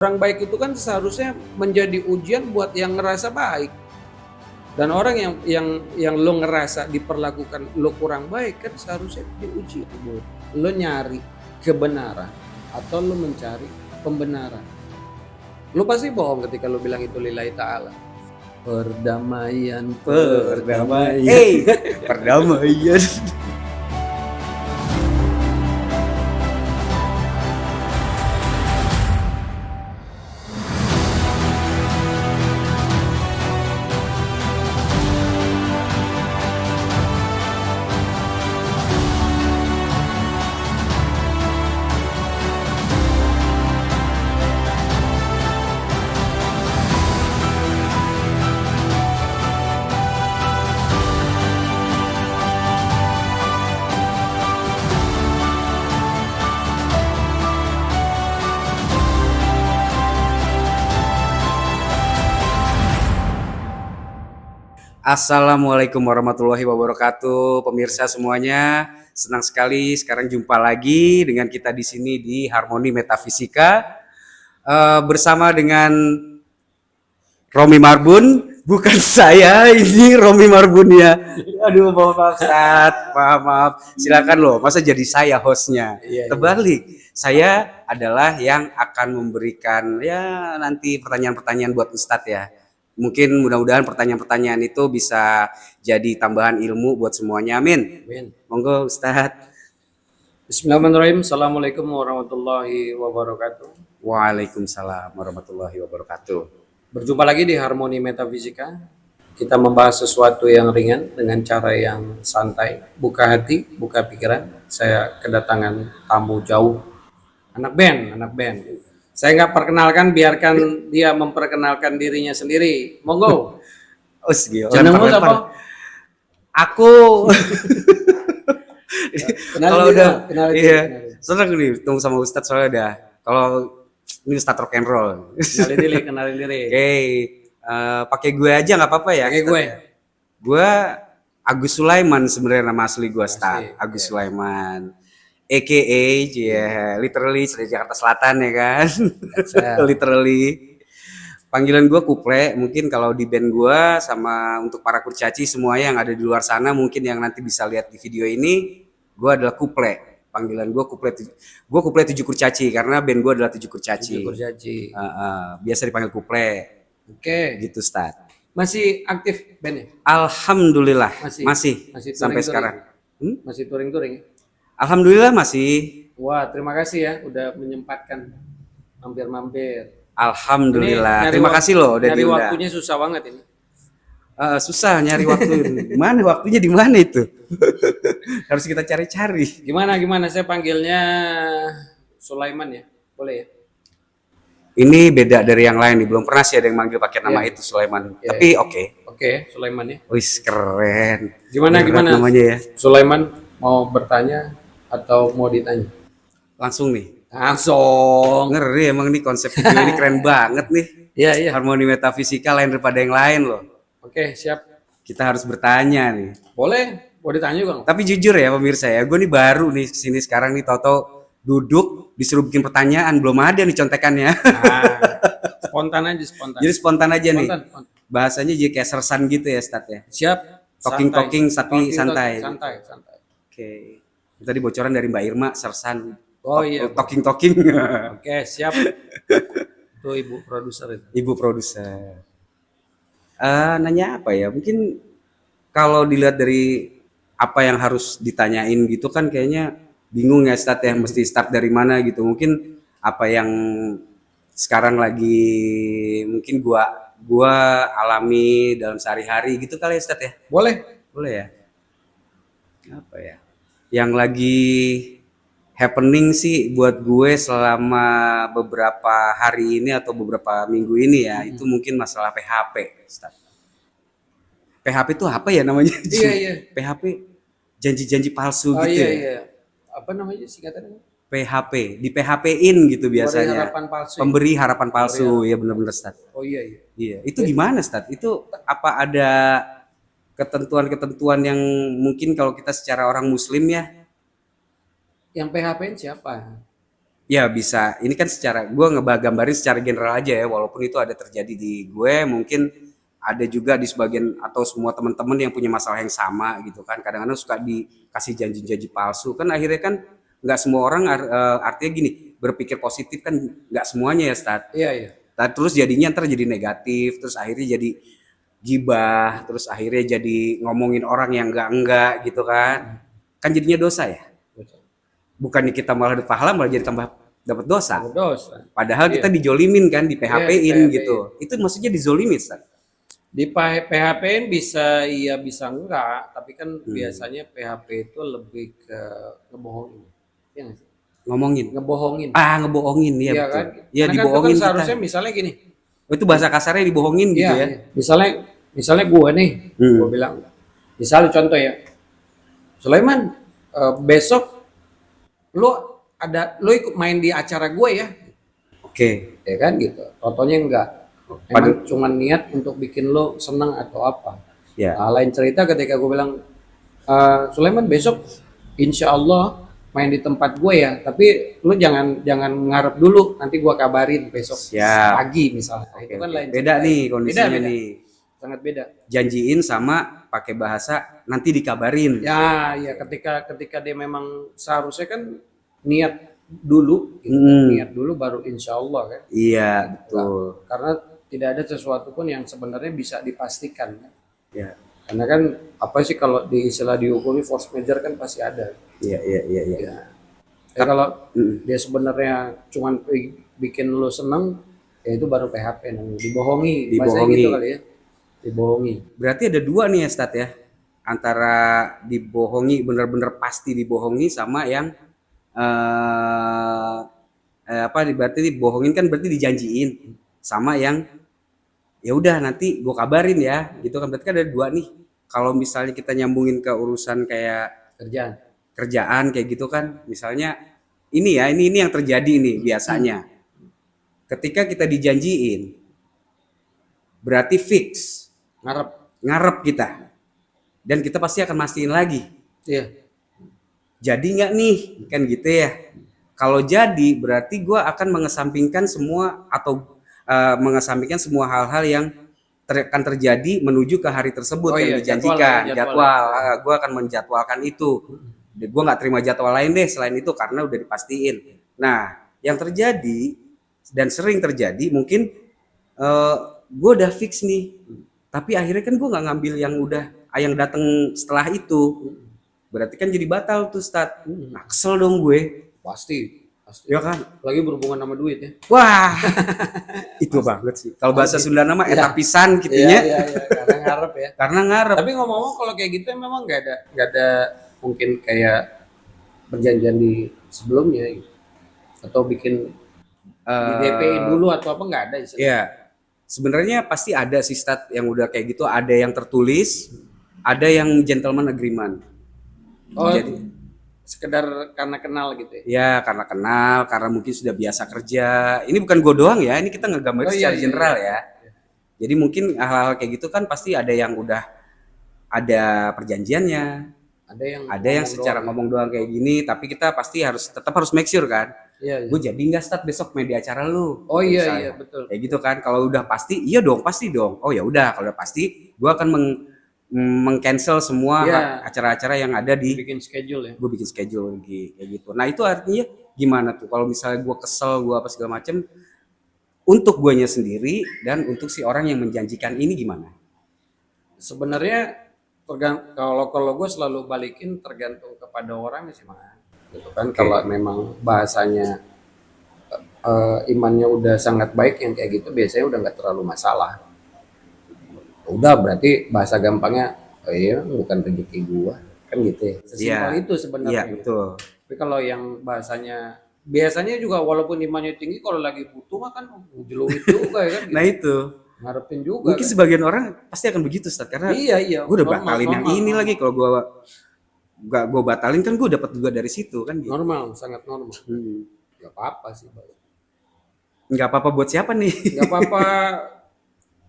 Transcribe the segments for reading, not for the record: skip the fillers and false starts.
Orang baik itu kan seharusnya menjadi ujian buat yang ngerasa baik. Dan orang yang lo ngerasa diperlakukan lo kurang baik kan seharusnya diuji buat lo nyari kebenaran atau lo mencari pembenaran. Lo pasti bohong ketika lo bilang itu lillahi ta'ala. Perdamaian. Hey, perdamaian. Assalamualaikum warahmatullahi wabarakatuh, pemirsa semuanya. Senang sekali sekarang jumpa lagi dengan kita di sini di Harmoni Metafisika bersama dengan Romi Marbun. Bukan saya, ini Romi Marbun ya. Aduh, maaf Ustaz, maaf. Silakan loh, masa jadi saya hostnya? Terbalik, saya adalah yang akan memberikan ya nanti pertanyaan-pertanyaan buat Ustadz ya. Mungkin mudah-mudahan pertanyaan-pertanyaan itu bisa jadi tambahan ilmu buat semuanya. Amin. Monggo Ustadz. Bismillahirrahmanirrahim. Assalamualaikum warahmatullahi wabarakatuh. Waalaikumsalam warahmatullahi wabarakatuh. Berjumpa lagi di Harmoni Metafisika. Kita membahas sesuatu yang ringan dengan cara yang santai. Buka hati, buka pikiran. Saya kedatangan tamu jauh. Anak band. Saya nggak perkenalkan, biarkan dia memperkenalkan dirinya sendiri. Monggo. Jenengmu apa? Aku. Kalau udah, iya. Senang nih tunggu sama Ustadz soalnya udah. Kalau ini Ustadz rock and roll. Kenalin diri. Oke, pakai gue aja nggak apa-apa ya. Pakai gue. Gue Agus Sulaiman sebenarnya nama asli gue Ustadz. Agus Sulaiman. AKA, literally dari Jakarta Selatan ya kan. Literally. Panggilan gue Kuple, mungkin kalau di band gue sama untuk para kurcaci semua yang ada di luar sana mungkin yang nanti bisa lihat di video ini, gue adalah Kuple. Panggilan gue Kuple 7 kurcaci karena band gue adalah 7 kurcaci. Biasa dipanggil Kuple. Oke. Gitu Ustaz. Masih aktif bandnya? Alhamdulillah masih sampai sekarang. Masih touring-touring? Alhamdulillah masih. Wah, terima kasih ya udah menyempatkan mampir-mampir. Alhamdulillah. Terima kasih loh udah diundang. Nyari waktunya susah banget ini. Susah nyari waktu. Mana waktunya di mana itu? Harus kita cari-cari. Gimana? Saya panggilnya Sulaiman ya. Boleh ya? Ini beda dari yang lain nih. Belum pernah sih ada yang manggil pakai nama itu Sulaiman. Tapi Oke, Sulaiman ya. Wis keren. Gimana namanya ya? Sulaiman mau bertanya atau mau ditanya? Langsung nih. Langsung. Ngeri emang nih konsep video ini keren banget nih. Iya. Harmoni Metafisika lain daripada yang lain loh. Oke, siap. Kita harus bertanya nih. Boleh ditanya juga. Tapi jujur ya pemirsa ya, gue nih baru nih kesini sekarang nih Toto duduk disuruh bikin pertanyaan, belum ada nih contekannya. Spontan aja. Jadi spontan aja nih. Bahasanya jadi kayak sersan gitu ya Stat ya. Siap. Talking tapi santai. Santai. Oke. Tadi bocoran dari Mbak Irma sersan. Oh iya. Talking. Oke, siap. Itu ibu produser. Nanya apa ya? Mungkin kalau dilihat dari apa yang harus ditanyain gitu kan kayaknya bingung ya Stat ya. Mesti start dari mana gitu. Mungkin apa yang sekarang lagi mungkin gua alami dalam sehari-hari gitu kali ya Stat ya. Boleh ya. Apa ya? Yang lagi happening sih buat gue selama beberapa hari ini atau beberapa minggu ini ya, itu mungkin masalah PHP, Ustaz. PHP itu apa ya namanya? Iya. PHP janji-janji palsu gitu ya. Iya. Apa namanya singkatannya? PHP, di PHP-in gitu biasanya. Pemberi harapan palsu, ya benar-benar Ustaz. Oh iya. Iya, itu gimana Ustaz? Itu apa ada ketentuan-ketentuan yang mungkin kalau kita secara orang muslim ya? Yang PHP-in siapa? Ya bisa, ini kan secara gue ngegambarin secara general aja ya, walaupun itu ada terjadi di gue, mungkin ada juga di sebagian atau semua teman-teman yang punya masalah yang sama gitu kan. Kadang-kadang suka dikasih janji-janji palsu kan, akhirnya kan nggak semua orang artinya gini, berpikir positif kan nggak semuanya ya Stat. Iya, iya. Terus jadinya ntar jadi negatif, terus akhirnya jadi gibah, terus akhirnya jadi ngomongin orang yang enggak gitu kan. Kan jadinya dosa ya. Bukannya kita malah dapat pahala, malah jadi tambah dapat dosa. Berdosa. Padahal Iya. kita dijolimin kan, di PHP-in Iya, di gitu. Itu maksudnya dizolimin, Stan. Di PHP-in bisa iya bisa enggak, tapi kan Hmm. biasanya PHP itu lebih ke ngebohongin. Iya nggak sih? Ngomongin. Ngebohongin. ngebohongin, iya Iya betul. kan? Iya, Karena kan itu kan dibohongin kita. seharusnya misalnya gini. Oh, itu bahasa kasarnya dibohongin gitu Iya, ya. iya. Misalnya gue nih, gue bilang, misalnya contoh ya, Sulaiman, besok lu ikut main di acara gue ya, Oke. ya kan gitu. Contohnya enggak, emang cuma niat untuk bikin lo senang atau apa. Ya. Nah, lain cerita ketika gue bilang, Sulaiman besok insya Allah main di tempat gue ya, tapi lu jangan ngarep dulu, nanti gue kabarin besok Siap. pagi misalnya. Nah, itu kan Oke. lain Beda cerita. nih kondisinya Beda. nih. Sangat beda. Janjiin sama pakai bahasa nanti dikabarin. Ya, ya ketika dia memang seharusnya kan niat dulu, gitu. Niat dulu baru insya Allah kan. Iya, betul. Karena tidak ada sesuatu pun yang sebenarnya bisa dipastikan. Kan? Ya. Karena kan apa sih kalau di istilah dihukumi force major kan pasti ada. Iya. Ya. Kalau dia sebenarnya cuman bikin lo seneng, ya itu baru PHP namanya. Dibohongi. Bahasa gitu kali ya. Dibohongi. Berarti ada dua nih ya Stat ya, antara dibohongi bener-bener pasti dibohongi sama yang berarti dibohongin kan berarti dijanjiin, sama yang ya udah nanti gue kabarin ya gitu kan. Berarti kan ada dua nih. Kalau misalnya kita nyambungin ke urusan kayak kerjaan kayak gitu kan, misalnya ini yang terjadi nih biasanya ketika kita dijanjiin berarti fix ngarep kita, dan kita pasti akan mastiin lagi. Iya. Jadi nggak nih kan gitu ya. Kalau jadi berarti gue akan mengesampingkan semua atau mengesampingkan semua hal-hal yang akan terjadi menuju ke hari tersebut yang dijanjikan. Jadwal. Gue akan menjadwalkan itu. Gue nggak terima jadwal lain deh selain itu karena udah dipastiin. Nah, yang terjadi dan sering terjadi mungkin gue udah fix nih, tapi akhirnya kan gue nggak ngambil yang datang setelah itu. Berarti kan jadi batal tuh Stat. Nah, kesel dong gue. Pasti. Ya kan? Lagi berhubungan sama duit ya. Wah, itu banget sih. Kalau bahasa Sunda nama eta pisan gitu ya. Iya, karena ngarep ya. Karena ngarep. Tapi ngomong-ngomong kalau kayak gitu memang nggak ada mungkin kayak perjanjian di sebelumnya gitu. Atau bikin di DP dulu atau apa, nggak ada istilah. Iya. Sebenarnya pasti ada sih Stat yang udah kayak gitu, ada yang tertulis, ada yang gentleman agreement. Oh, Jadi sekedar karena kenal gitu ya. ya karena kenal, karena mungkin sudah biasa kerja. Ini bukan gue doang ya, ini kita ngegambarin secara general ya. Jadi mungkin hal-hal kayak gitu kan pasti ada yang udah ada perjanjiannya. Ada yang secara ngomong doang kayak gini, tapi kita pasti tetap harus make sure kan. Iya. Gue jadi nggak Stat besok main di acara lu? Oh iya betul. Kayak gitu kan. Kalau udah pasti, iya dong pasti dong. Oh ya udah, kalau udah pasti, gue akan meng-cancel semua acara-acara yang ada di. Bikin schedule ya. Gue bikin schedule kayak gitu. Nah itu artinya gimana tuh? Kalau misalnya gue kesel, gue apa segala macem, untuk guanya sendiri dan untuk si orang yang menjanjikan ini gimana? Sebenarnya kalau gue selalu balikin tergantung kepada orang sih Mas. Gitu kan. Kalau memang bahasanya imannya udah sangat baik yang kayak gitu biasanya udah nggak terlalu masalah. Udah berarti bahasa gampangnya iya bukan rezeki gua kan gitu ya. Sesimpel itu sebenarnya. Iya betul. Tapi kalau yang bahasanya biasanya juga walaupun imannya tinggi kalau lagi butuh mah kan jeluit juga ya kan. Nah itu ngarepin juga. Mungkin kan sebagian orang pasti akan begitu Stat, karena iya gue udah batalin yang ini lagi. Kalau gue batalin kan gue dapat juga dari situ kan gitu. Normal, sangat normal. Gak apa-apa sih. Nggak apa-apa buat siapa nih? Nggak apa-apa.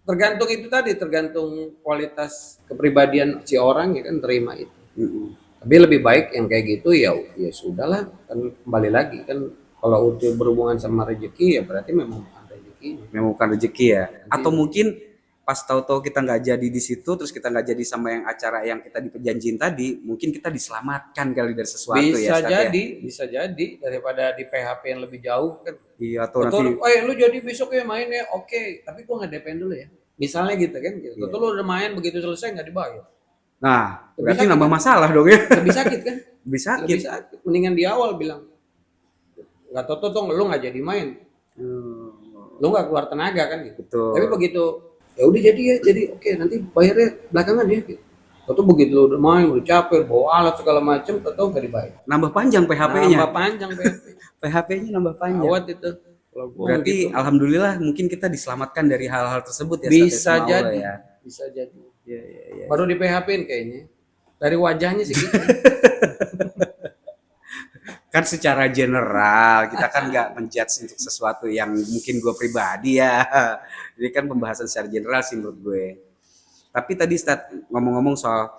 Tergantung itu tadi, tergantung kualitas kepribadian si orang ya kan terima itu. Tapi lebih baik yang kayak gitu ya sudahlah kan kembali lagi kan Kalau itu berhubungan sama rezeki ya berarti memang bukan rezeki. Memang bukan rezeki ya. Atau mungkin pas tahu-tahu kita nggak jadi di situ, terus kita nggak jadi sama yang acara yang kita diperjanjiin tadi, mungkin kita diselamatkan kali dari sesuatu ya, Bisa Ustaz ya. jadi, bisa jadi daripada di PHP yang lebih jauh kan. Iya, atau nanti Betul, lu jadi besok ya main ya, oke. Tapi gua nggak DP dulu ya. Misalnya gitu kan, gitu. Betul lu udah main begitu selesai nggak dibayar. nah, Lebih berarti sakit nambah kan? masalah dong ya. Lebih sakit kan? Lebih sakit. Lebih sakit. Mendingan di awal bilang, nggak tahu lu nggak jadi main, lu nggak keluar tenaga kan gitu. Betul. Tapi begitu ya udah jadi ya, jadi oke nanti bayarnya belakangan ya. Gitu. Atau begitu lu udah main, udah capek, bawa alat segala macem, atau nggak dibayar. Nambah panjang PHP-nya. Nambah panjang PHP. PHP-nya nambah panjang. Awat itu. Kalau gua Berarti begitu, alhamdulillah mungkin kita diselamatkan dari hal-hal tersebut ya, Ustaz, bisa sama Allah jadi, ya. bisa jadi. Iya, iya, iya. Baru di PHP-in kayaknya. Dari wajahnya sih gitu. Kan secara general kita kan nggak menjudge untuk sesuatu yang mungkin gue pribadi ya. Ini kan pembahasan secara general sih menurut gue. Tapi tadi ngomong-ngomong soal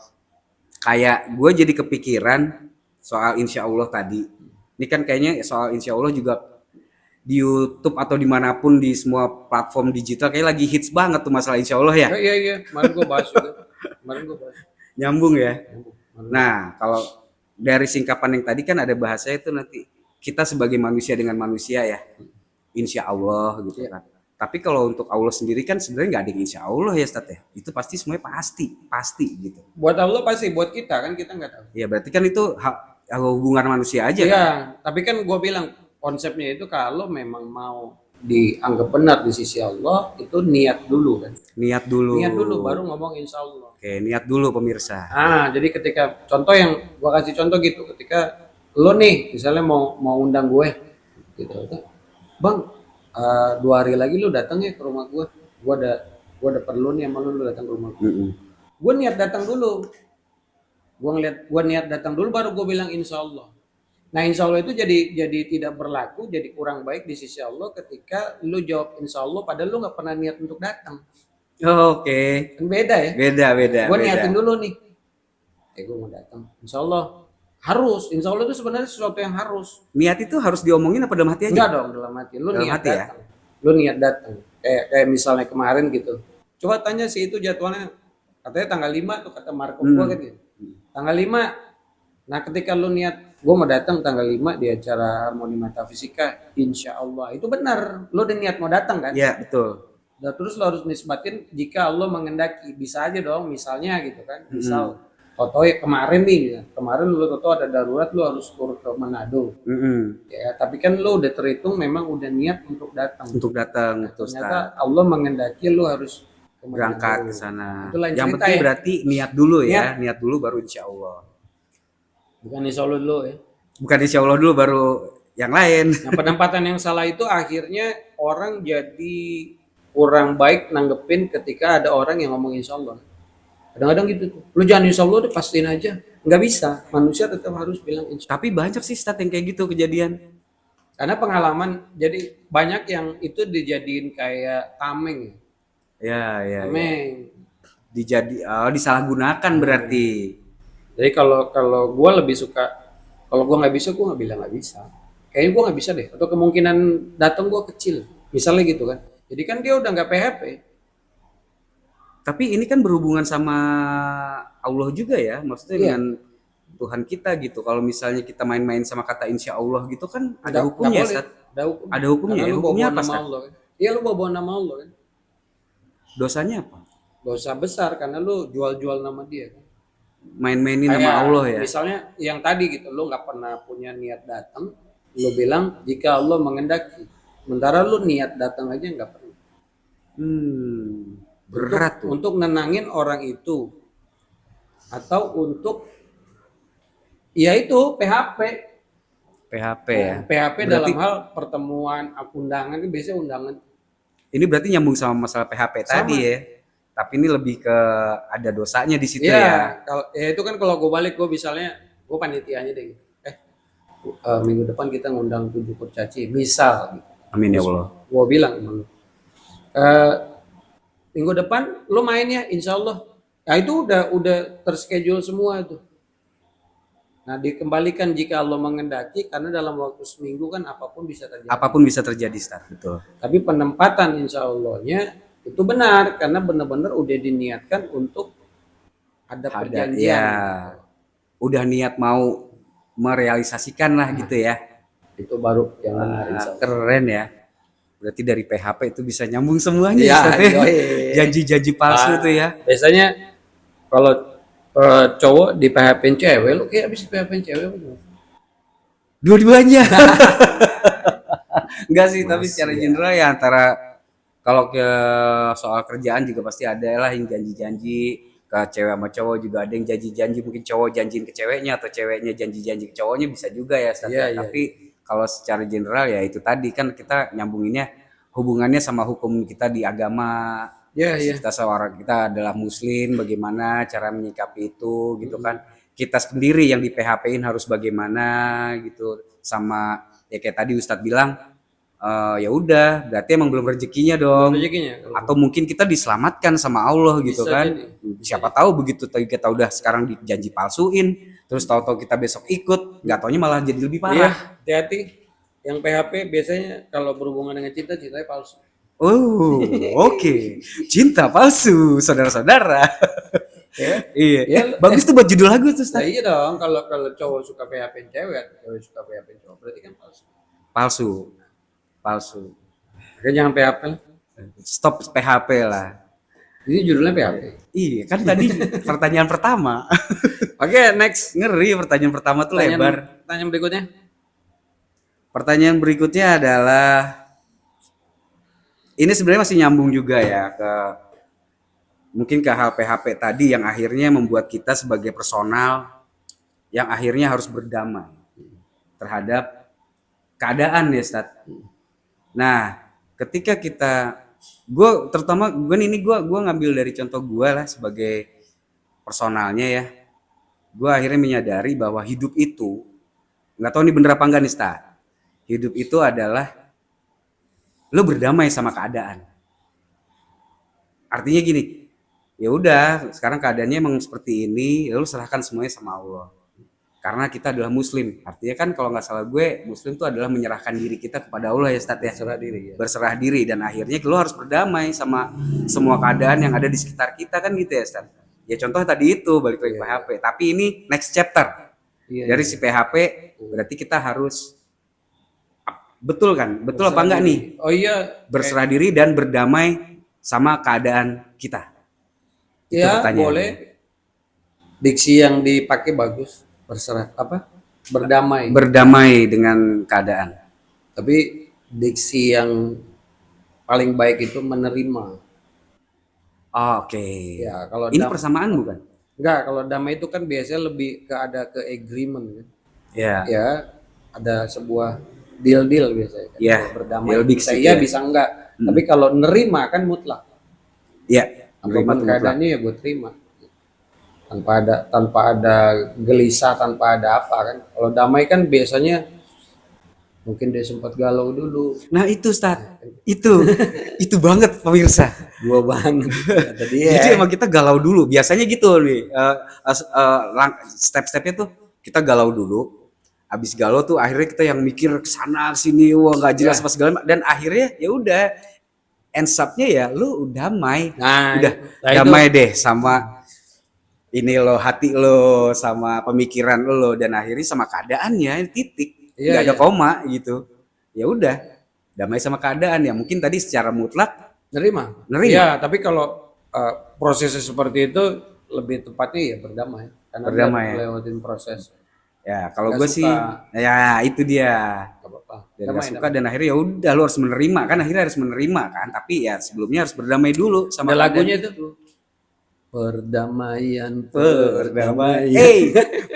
kayak gue jadi kepikiran soal insya Allah tadi. Ini kan kayaknya soal insya Allah juga di YouTube atau dimanapun di semua platform digital kayak lagi hits banget tuh masalah insya Allah ya. Iya, iya. Kemarin gue bahas juga. Kemarin gue bahas. Nyambung ya. Kemarin. Nah, kalau dari singkapan yang tadi kan ada bahasanya itu nanti kita sebagai manusia dengan manusia ya, insya Allah gitu kan. Tapi kalau untuk Allah sendiri kan sebenarnya nggak ada yang insya Allah ya, Ustaz ya. Itu pasti semuanya pasti gitu. Buat Allah pasti, buat kita kan kita nggak tahu. Ya berarti kan itu hubungan manusia aja Iya, kan. tapi kan gue bilang konsepnya itu kalau memang mau dianggap benar di sisi Allah itu niat dulu kan. Niat dulu. Niat dulu baru ngomong insya Allah. Oke, niat dulu pemirsa. Jadi ketika contoh yang gue kasih contoh gitu, ketika lo nih misalnya mau undang gue, gitu, bang, 2 hari lagi lo datang ya ke rumah gue ada perlu nih sama lo datang ke rumah gue. Gue niat datang dulu, gue niat datang dulu baru gue bilang insya Allah. Nah insya Allah itu jadi tidak berlaku, jadi kurang baik di sisi Allah ketika lo jawab insya Allah padahal lo nggak pernah niat untuk datang. Oke. Kan beda ya. Beda. Gue niatin dulu nih. Gue mau datang. Insya Allah harus. Insya Allah itu sebenarnya sesuatu yang harus. Niat itu harus diomongin apa dalam hati aja? Enggak dong dalam hati. Lu Dalam niat hati ya? datang. Lu niat datang. Kayak misalnya kemarin gitu. Coba tanya sih itu jadwalnya. Katanya tanggal 5 tuh kata Marco gua kan gitu. Tanggal 5. Nah ketika lu niat gue mau datang tanggal 5 di acara Harmoni Metafisika, insya Allah itu benar. Lu udah niat mau datang kan? Iya betul. Nah, terus lo harus nisbatin jika Allah mengendaki, bisa aja dong misalnya gitu kan, misal Toto ya kemarin nih, ya. Kemarin lo Toto ada darurat lo harus turun ke Manado, ya tapi kan lo udah terhitung memang udah niat untuk datang. Untuk datang, Ternyata Allah mengendaki lo harus berangkat ke sana. Itu lain Yang cerita penting ya. berarti niat dulu ya, niat dulu baru insya Allah. Bukan insya Allah dulu ya. Bukan insya Allah dulu baru yang lain. Nah penempatan yang salah itu akhirnya orang jadi kurang baik nanggepin ketika ada orang yang ngomong insya Allah. Kadang-kadang gitu tuh. Lu jangan insya Allah deh, pastiin aja. Nggak bisa. Manusia tetap harus bilang insya Allah. Tapi banyak sih Ustaz yang kayak gitu kejadian. Karena pengalaman, jadi banyak yang itu dijadiin kayak tameng. Ya. Tameng. Disalahgunakan berarti. Jadi kalau gue lebih suka, kalau gue nggak bisa, gue nggak bilang nggak bisa. Kayaknya gue nggak bisa deh. Atau kemungkinan datang gue kecil. Misalnya gitu kan. Jadi kan dia udah nggak PHP. Tapi ini kan berhubungan sama Allah juga ya, maksudnya dengan Tuhan kita gitu. Kalau misalnya kita main-main sama kata insya Allah gitu kan ada hukumnya, Ustaz. Ada hukumnya. Karena lu Hukumnya bawa apa, nama Ustaz? Allah kan. Iya lu bawa nama Allah kan. Dosanya apa? Dosa besar karena lu jual-jual nama dia kan. Main-mainin nama Allah ya. Misalnya yang tadi gitu, lu nggak pernah punya niat datang, lu bilang jika Allah mengendaki. Sementara lu niat datang aja nggak pernah. Berat tuh. Untuk nenangin orang itu atau untuk ya itu PHP ya. PHP Berarti, dalam hal pertemuan undangan kan biasanya undangan. Ini berarti nyambung sama masalah PHP tadi ya. Tapi ini lebih ke ada dosanya di situ ya. Kalau ya itu kan kalau gue balik gue misalnya gue panitianya deh gitu. Minggu depan kita ngundang 7 kurcaci misal gitu. Amin ya Allah. Gue bilang minggu depan lo main ya insya Allah. Nah itu udah terschedule semua itu. Nah, dikembalikan jika Allah mengendaki, karena dalam waktu seminggu kan apapun bisa terjadi. Apapun bisa terjadi, Ustaz. Betul. Tapi penempatan insya Allahnya itu benar, karena benar-benar udah diniatkan untuk ada perjanjian. Ya, udah niat mau merealisasikan lah gitu ya. Itu baru yang benar. Wah, keren ya. Berarti dari PHP itu bisa nyambung semuanya Ya, Ustaz, ya. yoi. Janji-janji palsu tuh ya. Biasanya kalau cowok di PHP-in cewek, lu kayak habis PHP-in cewek apa gimana? Dua-duanya. Enggak sih, tapi secara general ya antara kalau ke soal kerjaan juga pasti ada lah yang janji-janji, ke cewek sama cowok juga ada yang janji-janji, mungkin cowok janjiin ke ceweknya atau ceweknya janji-janji ke cowoknya, bisa juga ya Ustaz. Iya, iya. Tapi kalau secara general ya itu tadi kan kita nyambunginnya hubungannya sama hukum kita di agama. Iya, iya. Kita seorang, kita adalah muslim, bagaimana cara menyikapi itu gitu kan. Kita sendiri yang di PHP-in harus bagaimana gitu. Sama ya kayak tadi Ustadz bilang, ya udah berarti emang belum rezekinya dong. Rezekinya. Atau mungkin kita diselamatkan sama Allah gitu Bisa kan. jadi. Siapa tahu begitu kita udah sekarang dijanji palsuin, terus tahu-tahu kita besok ikut, nggak taunya malah jadi lebih Iya, parah. hati-hati. Yang PHP biasanya kalau berhubungan dengan cinta, cintanya palsu. Oh, oke. Cinta palsu, saudara-saudara. Iya. Ya, Bagus tuh buat judul lagu tuh, Nah, Ustaz. iya dong, kalau kalau cowok suka PHP cewek, cewek suka PHP cowok, berarti kan palsu. Palsu. Palsu. Makanya jangan PHP lah. Stop PHP lah. Ini judulnya PHP. Iya, kan tadi pertanyaan pertama. Oke, next. Ngeri pertanyaan pertama tuh lebar. Pertanyaan berikutnya. Pertanyaan berikutnya adalah ini sebenarnya masih nyambung juga ya ke mungkin ke hal PHP tadi yang akhirnya membuat kita sebagai personal yang akhirnya harus berdamai terhadap keadaan ya Ustaz. Nah, ketika kita gue terutama gue ngambil dari contoh gue lah sebagai personalnya ya. Gue akhirnya menyadari bahwa hidup itu nggak tahu ini bener apa enggak nih Ustaz. Hidup itu adalah lo berdamai sama keadaan. Artinya gini, ya udah sekarang keadaannya emang seperti ini, ya lo serahkan semuanya sama Allah. Karena kita adalah muslim. Artinya kan kalau nggak salah gue, muslim itu adalah menyerahkan diri kita kepada Allah ya Ustaz ya. Berserah diri ya. Berserah diri dan akhirnya lo harus berdamai sama semua keadaan yang ada di sekitar kita kan gitu ya Ustaz. Ya contoh tadi itu balik lagi PHP, tapi ini next chapter. Dari si PHP berarti kita harus betul kan? Betul apa enggak nih? Oh iya, Berserah diri dan berdamai sama keadaan kita. Itu ya pertanyaannya. boleh. Diksi yang dipakai bagus. Berserah apa? Berdamai. Berdamai dengan keadaan. Tapi diksi yang paling baik itu menerima. Oke. Ya, kalau Ini persamaan bukan? enggak, kalau damai itu kan biasanya lebih ke ada ke agreement kan. Ya. Ya, ada sebuah deal biasanya kan. Ya, Kalau berdamai deal bisa big iya ya. bisa enggak. Tapi kalau nerima kan mutlak. Ya. Apapun keadaannya ya gue terima. Tanpa ada gelisah, tanpa ada apa kan. Kalau damai kan biasanya mungkin dia sempat galau dulu. Nah itu Ustaz, itu banget pemirsa. Gua banget kata dia. Jadi emang kita galau dulu. Biasanya gitu nih, step-stepnya tuh kita galau dulu. Abis galau tuh akhirnya kita yang mikir kesana sini, wah nggak jelas pas segala. Dan akhirnya ya udah, ends up-nya ya lu damai. Nah, Udah damai deh sama ini lo, hati lo, sama pemikiran lo, dan akhirnya sama keadaannya titik. Iya, Nggak ada koma gitu. Ya udah damai sama keadaan ya. Mungkin tadi secara mutlak nerima. Ya, tapi kalau prosesnya seperti itu lebih tepatnya ya berdamai. Karena Berdamai, dia ya. lewatin proses. Ya kalau Nggak gue sih, suka. ya itu dia. Gak apa-apa. Dan gak suka dan akhirnya ya udah lo harus menerima kan, akhirnya harus menerima kan. Tapi ya sebelumnya harus berdamai dulu sama Ada keadaan. lagunya itu tuh. Perdamaian.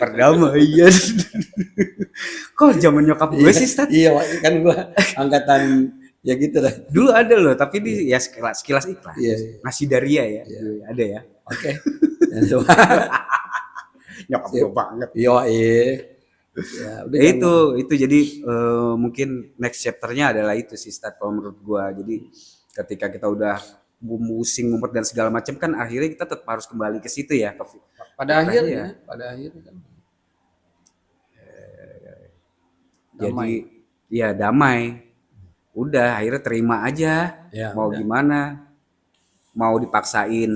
Perdamaian. Kok zaman nyokap gue sih Stat? Iya, kan gua angkatan ya gitu dah. Dulu ada loh, tapi di ya sekilas iklan. Iya. Nasi Daria ya, ada ya. Oke. Nyokap gue banget. Yo, ya, udah Itu jadi mungkin next chapternya adalah itu sih Stat kalau menurut gue. Jadi ketika kita udah musing ngumpet dan segala macam kan akhirnya kita tetap harus kembali ke situ ya. pada akhirnya kan. Jadi ya damai. Udah akhirnya terima aja. Ya, Mau udah. gimana? Mau dipaksain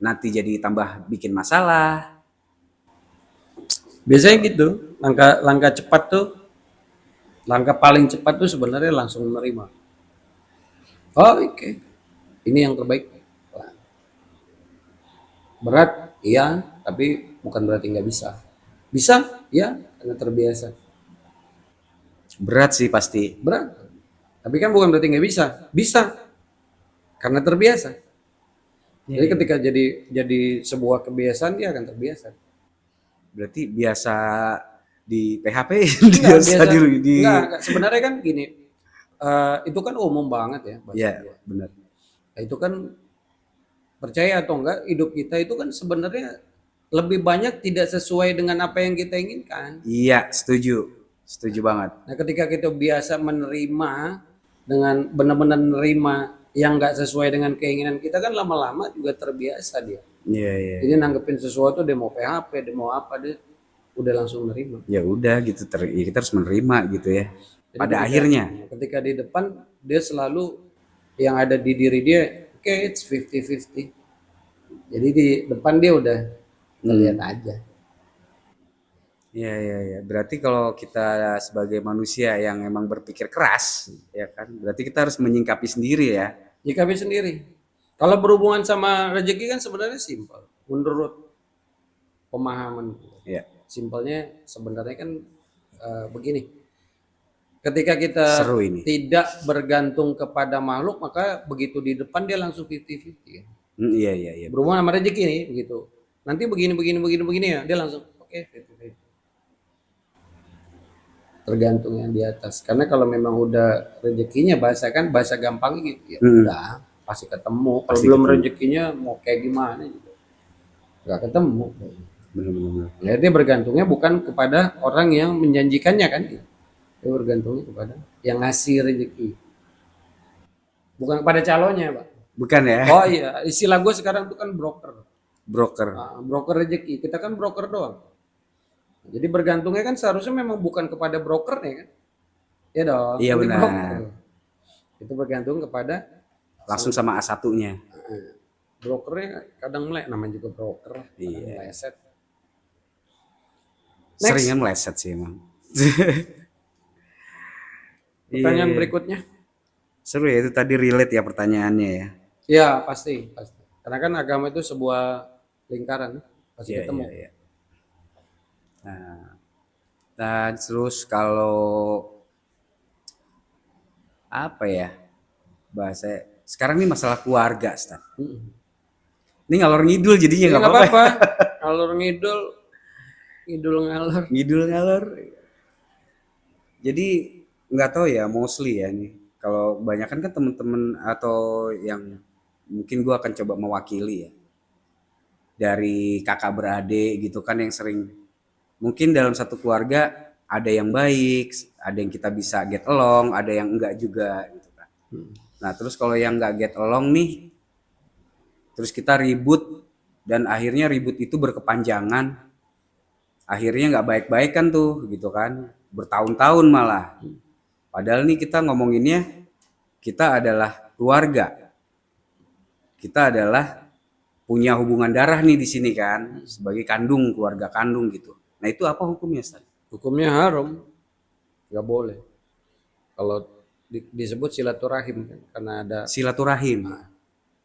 nanti jadi tambah bikin masalah. Biasanya gitu. Langkah cepat tuh, langkah paling cepat tuh sebenarnya langsung menerima. Oh, oke. Ini yang terbaik. Berat, iya, tapi bukan berarti nggak bisa. Bisa, ya, karena terbiasa. Berat sih pasti. Berat, tapi kan bukan berarti nggak bisa. Bisa, karena terbiasa. Jadi ketika jadi sebuah kebiasaan dia akan terbiasa. Berarti biasa di PHP, Enggak, biasa biasa. di Enggak. Sebenarnya kan gini, itu kan umum banget ya bahasa ya gua. benar. Nah, itu kan percaya atau enggak, hidup kita itu kan sebenarnya lebih banyak tidak sesuai dengan apa yang kita inginkan. Iya, setuju. Setuju banget. Nah, ketika kita biasa menerima dengan benar-benar menerima yang nggak sesuai dengan keinginan kita kan lama-lama juga terbiasa dia. Iya, iya. Jadi nanggepin sesuatu dia mau PHP, dia mau apa dia udah langsung nerima. Ya udah gitu ya kita harus menerima gitu ya. Jadi Pada akhirnya. ketika di depan dia selalu yang ada di diri dia, oke, it's 50-50. Jadi di depan dia udah ngeliat aja. Iya, iya, iya. Berarti kalau kita sebagai manusia yang emang berpikir keras, ya kan? Berarti kita harus menyingkapi sendiri ya. Nyikapi sendiri. Kalau berhubungan sama rezeki kan sebenarnya simpel. Menurut pemahaman, Iya. simpelnya sebenarnya kan begini. Ketika kita Seru ini. tidak bergantung kepada makhluk, maka begitu di depan dia langsung 50-50 ya. Iya, iya, iya. Berhubungan sama rezeki nih begitu. Nanti begini ya, dia langsung oke 50-50. Tergantung yang di atas. Karena kalau memang udah rezekinya bahasa gampang gitu ya. Udah pasti ketemu. Kalau belum rezekinya mau kayak gimana gitu. Nggak ketemu. Benar-benar. Ya, dia bergantungnya bukan kepada orang yang menjanjikannya kan. Dia bergantungnya kepada yang ngasih rezeki. Bukan kepada calonnya, Pak. Bukan ya? Oh iya, istilah gue sekarang itu kan broker. Broker. Broker rezeki. Kita kan broker doang. Jadi bergantungnya kan seharusnya memang bukan kepada brokernya kan. Ya dong. Iya Jadi benar. broker. Itu bergantung kepada Langsung sama A1-nya. brokernya kadang melek, namanya juga broker. Iya. Meleset. Seringan meleset sih emang. Pertanyaan berikutnya. Seru ya, itu tadi relate ya pertanyaannya ya. Ya pasti. Karena kan agama itu sebuah lingkaran, pasti Iya, ketemu. iya, iya. Nah, dan terus kalau apa ya bahasa sekarang ini masalah keluarga, Stan. Ini ngalor ngidul jadinya nggak apa-apa. Apa-apa. Ngalor ngidul ngalor. Ngidul ngalor. Jadi nggak tahu ya, mostly ya nih. Kalau kebanyakan kan temen-temen atau yang mungkin gua akan coba mewakili ya. Dari kakak beradik gitu kan yang sering mungkin dalam satu keluarga ada yang baik, ada yang kita bisa get along, ada yang enggak juga gitu kan. Nah, terus kalau yang enggak get along nih terus kita ribut dan akhirnya ribut itu berkepanjangan. Akhirnya enggak baik-baik kan tuh gitu kan. Bertahun-tahun malah. Padahal nih kita ngomonginnya kita adalah keluarga. Kita adalah punya hubungan darah nih di sini kan, sebagai kandung, keluarga kandung gitu. Nah, itu apa hukumnya, Ustaz? Hukumnya haram, nggak boleh. Kalau disebut silaturahim kan, karena ada Silaturahim.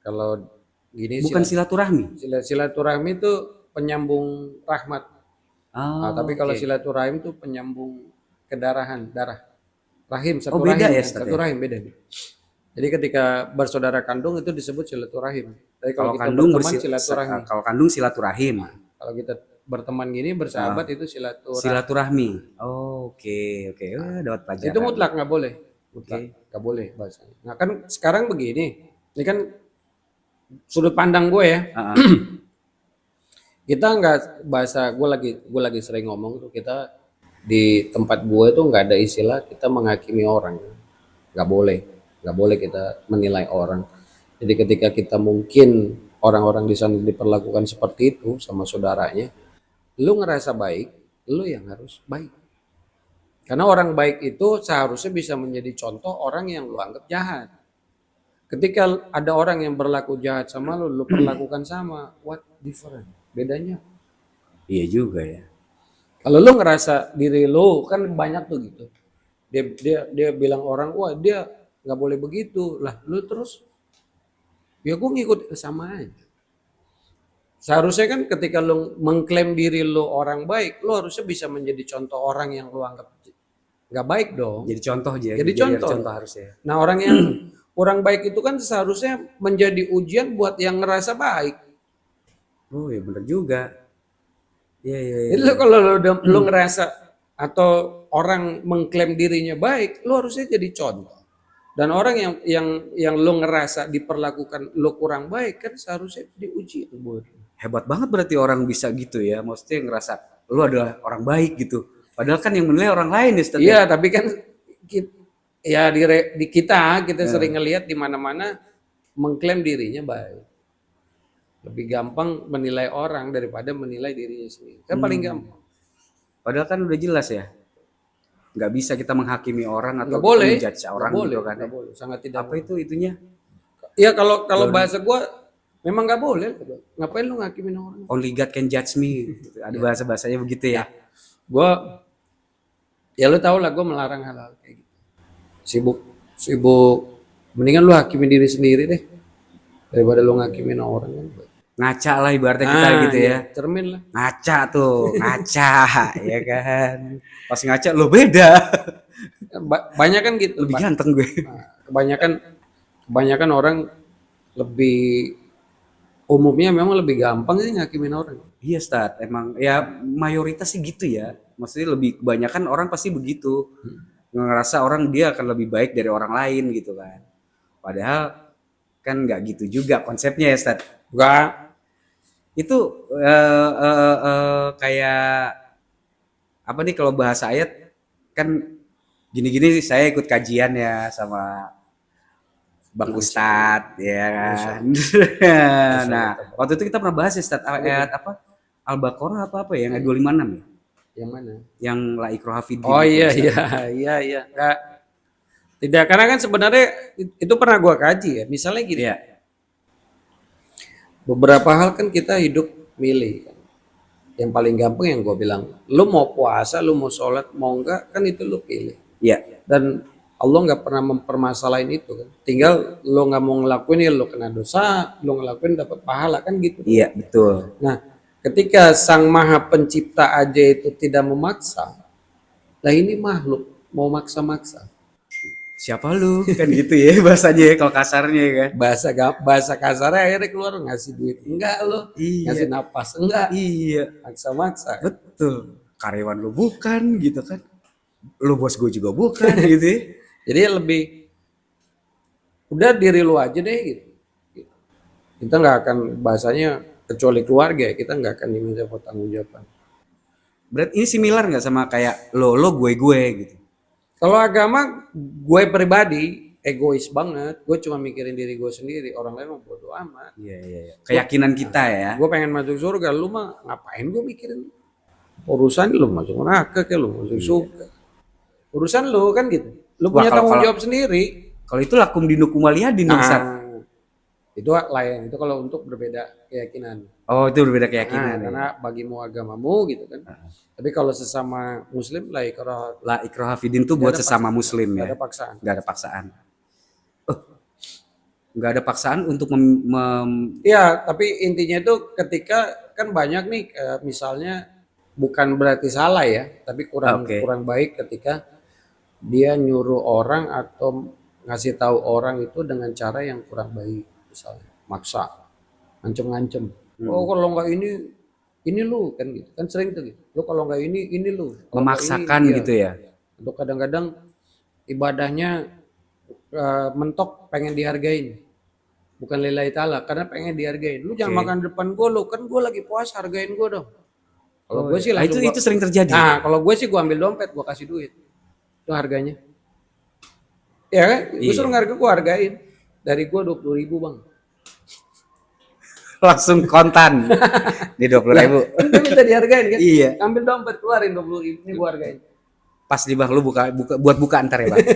kalau gini Bukan silaturahmi. silaturahmi itu penyambung rahmat. Tapi kalau oke. silaturahim itu penyambung kedarahan, darah. Rahim, satu beda rahim, ya, Ustaz, satu ya? rahim beda. Jadi ketika bersaudara kandung itu disebut silaturahim. Tapi kalau kita Kandung berteman silaturahmi. kalau kandung silaturahim. Kalau kita berteman gini bersahabat itu silaturahmi. Silaturahmi. Oke. Dapat pelajaran. Itu mutlak nggak boleh. Mutlak nggak boleh bahasanya. Nah kan sekarang begini, ini kan sudut pandang gue ya. Kita nggak bahasa gue lagi sering ngomong tuh, kita di tempat gue tuh nggak ada istilah kita menghakimi orang, nggak boleh kita menilai orang. Jadi ketika kita mungkin orang-orang di sana diperlakukan seperti itu sama saudaranya, lu ngerasa baik, lu yang harus baik. Karena orang baik itu seharusnya bisa menjadi contoh orang yang lu anggap jahat. Ketika ada orang yang berlaku jahat sama lu perlakukan sama. What different? Bedanya. Iya juga ya. Kalau lu ngerasa diri lu kan banyak tuh gitu. Dia bilang orang, wah dia nggak boleh begitu. Lah lu terus, ya gue ngikut sama aja. Seharusnya kan ketika lu mengklaim diri lu orang baik, lu harusnya bisa menjadi contoh orang yang lu anggap nggak baik dong. Jadi contoh aja. Jadi contoh. harusnya. Nah orang yang kurang baik itu kan seharusnya menjadi ujian buat yang ngerasa baik. Oh ya bener juga. Iya iya. Jadi lu kalau lu ngerasa atau orang mengklaim dirinya baik, lu harusnya jadi contoh. Dan orang yang lu ngerasa diperlakukan lu kurang baik kan seharusnya diuji buat. Hebat banget berarti orang bisa gitu ya. Maksudnya ngerasa lu adalah orang baik gitu. Padahal kan yang menilai orang lain ya, Ustaz. Iya, tapi kan ya di kita sering ngelihat di mana-mana mengklaim dirinya baik. Lebih gampang menilai orang daripada menilai dirinya sendiri. Kan paling gampang. Padahal kan udah jelas ya. Nggak bisa kita menghakimi orang atau Nggak boleh, menjudge orang nggak gitu boleh, kan. nggak boleh, sangat tidak. Apa itu itunya? Ya kalau bahasa gua memang nggak boleh. Ngapain lu ngakimin orang? Only God can judge me. Gitu. Ada bahasa-bahasanya begitu ya. Gua ya lu tau lah gue melarang hal-hal kayak gitu. Sibuk mendingan lu hakimin diri sendiri deh daripada lu ngakimin orang kan. Ngaca lah ibaratnya kita gitu ya. Cermin lah. Ngaca tuh, ngaca ya kan. Pas ngaca lo beda. Banyak kan gitu. Lebih ganteng gue. Kebanyakan orang lebih umumnya memang lebih gampang sih ngakimin orang. Iya, Ustaz. Emang ya mayoritas sih gitu ya. Maksudnya lebih kebanyakan orang pasti begitu. Ngerasa orang dia akan lebih baik dari orang lain gitu kan. Padahal kan nggak gitu juga konsepnya ya, Ustaz. Enggak. Itu kayak apa nih kalau bahasa ayat kan gini-gini saya ikut kajian ya sama Bang Ustadz ya kan. Nah, waktu itu kita pernah bahas ya Ustadz ayat apa? Al-Baqarah apa ya? Yang 256 ya? Yang mana? Yang la ikraha fid din. Oh iya. Enggak. Tidak, karena kan sebenarnya itu pernah gua kaji ya. Misalnya gini. Iya. Beberapa hal kan kita hidup milih kan. Yang paling gampang yang gue bilang, lu mau puasa, lu mau sholat, mau enggak, kan itu lu pilih. Iya. Dan Allah nggak pernah mempermasalahin itu kan. Tinggal lu nggak mau ngelakuin ya lu kena dosa, lu ngelakuin dapat pahala kan gitu. Iya, betul. Nah, ketika Sang Maha Pencipta aja itu tidak memaksa, lah ini makhluk mau maksa-maksa. Siapa lu? Kan gitu ya bahasanya ya kalau kasarnya ya kan. Bahasa kasarnya akhirnya keluar ngasih duit enggak lo, Iya. ngasih napas enggak, Iya. maksa-maksa. Betul. Karyawan lu bukan gitu kan. Lu bos gue juga bukan gitu ya. Jadi lebih udah diri lu aja deh gitu. Kita nggak akan bahasanya kecuali keluarga, kita nggak akan diminta pertanggungjawaban. Berarti ini similar nggak sama kayak lo gue gitu. Kalau agama, gue pribadi egois banget. Gue cuma mikirin diri gue sendiri. Orang lain mau bodo amat. Iya. Keyakinan kita ya. Gue pengen masuk surga. Lu mah ngapain gue mikirin urusan lu masuk neraka kayak lu masuk surga. Urusan lu kan gitu. Lu punya tanggung jawab sendiri. Kalau itu lakum dinukum waliyadin Ustaz. Itu lain. Itu kalau untuk berbeda keyakinan. Oh, itu berbeda keyakinan. Karena bagimu agamamu gitu kan. Tapi kalau sesama muslim la ikraha fidin tuh buat sesama muslim ya. Gak ada paksaan. Gak ada paksaan. Gak ada paksaan untuk ya, tapi intinya itu ketika kan banyak nih misalnya bukan berarti salah ya, tapi kurang baik ketika dia nyuruh orang atau ngasih tahu orang itu dengan cara yang kurang baik, misalnya maksa, ngancem-ngancem. Oh kalau nggak ini lu kan gitu, kan sering tuh gitu. Lu kalau nggak ini lu. Memaksakan ini, gitu ya. Untuk kadang-kadang ibadahnya mentok pengen dihargain, bukan lillahi ta'ala, karena pengen dihargain. Lu jangan makan depan gue lo, kan gue lagi puasa, hargain gue dong. Kalau gue sih langsung itu sering terjadi. Nah kalau gue sih gue ambil dompet, gue kasih duit, itu harganya. Ya kan, gue suruh harga, gue hargain. Dari gue 20.000 bang. Langsung kontan di 20.000. Kan minta dihargain kan? Iya. Ambil dompet, keluarin 20.000, ini gue hargain. Pas nih bang, lu buat buka ntar ya bang.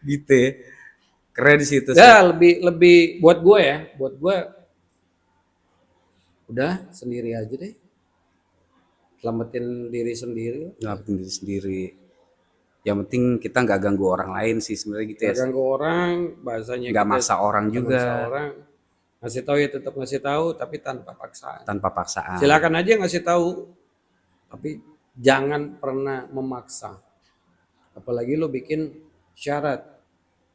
Gitu ya. Keren sih itu. Ya lebih buat gue ya, buat gue udah sendiri aja deh, selamatin diri sendiri. Ngelakuin diri sendiri. Yang penting kita nggak ganggu orang lain sih sebenarnya gitu ya. Gak ganggu orang, bahasanya Nggak kita maksa orang nggak juga. maksa orang. Ngasih tahu ya tetap ngasih tahu, tapi tanpa paksaan. Tanpa paksaan. Silakan aja ngasih tahu, tapi jangan pernah memaksa. Apalagi lo bikin syarat.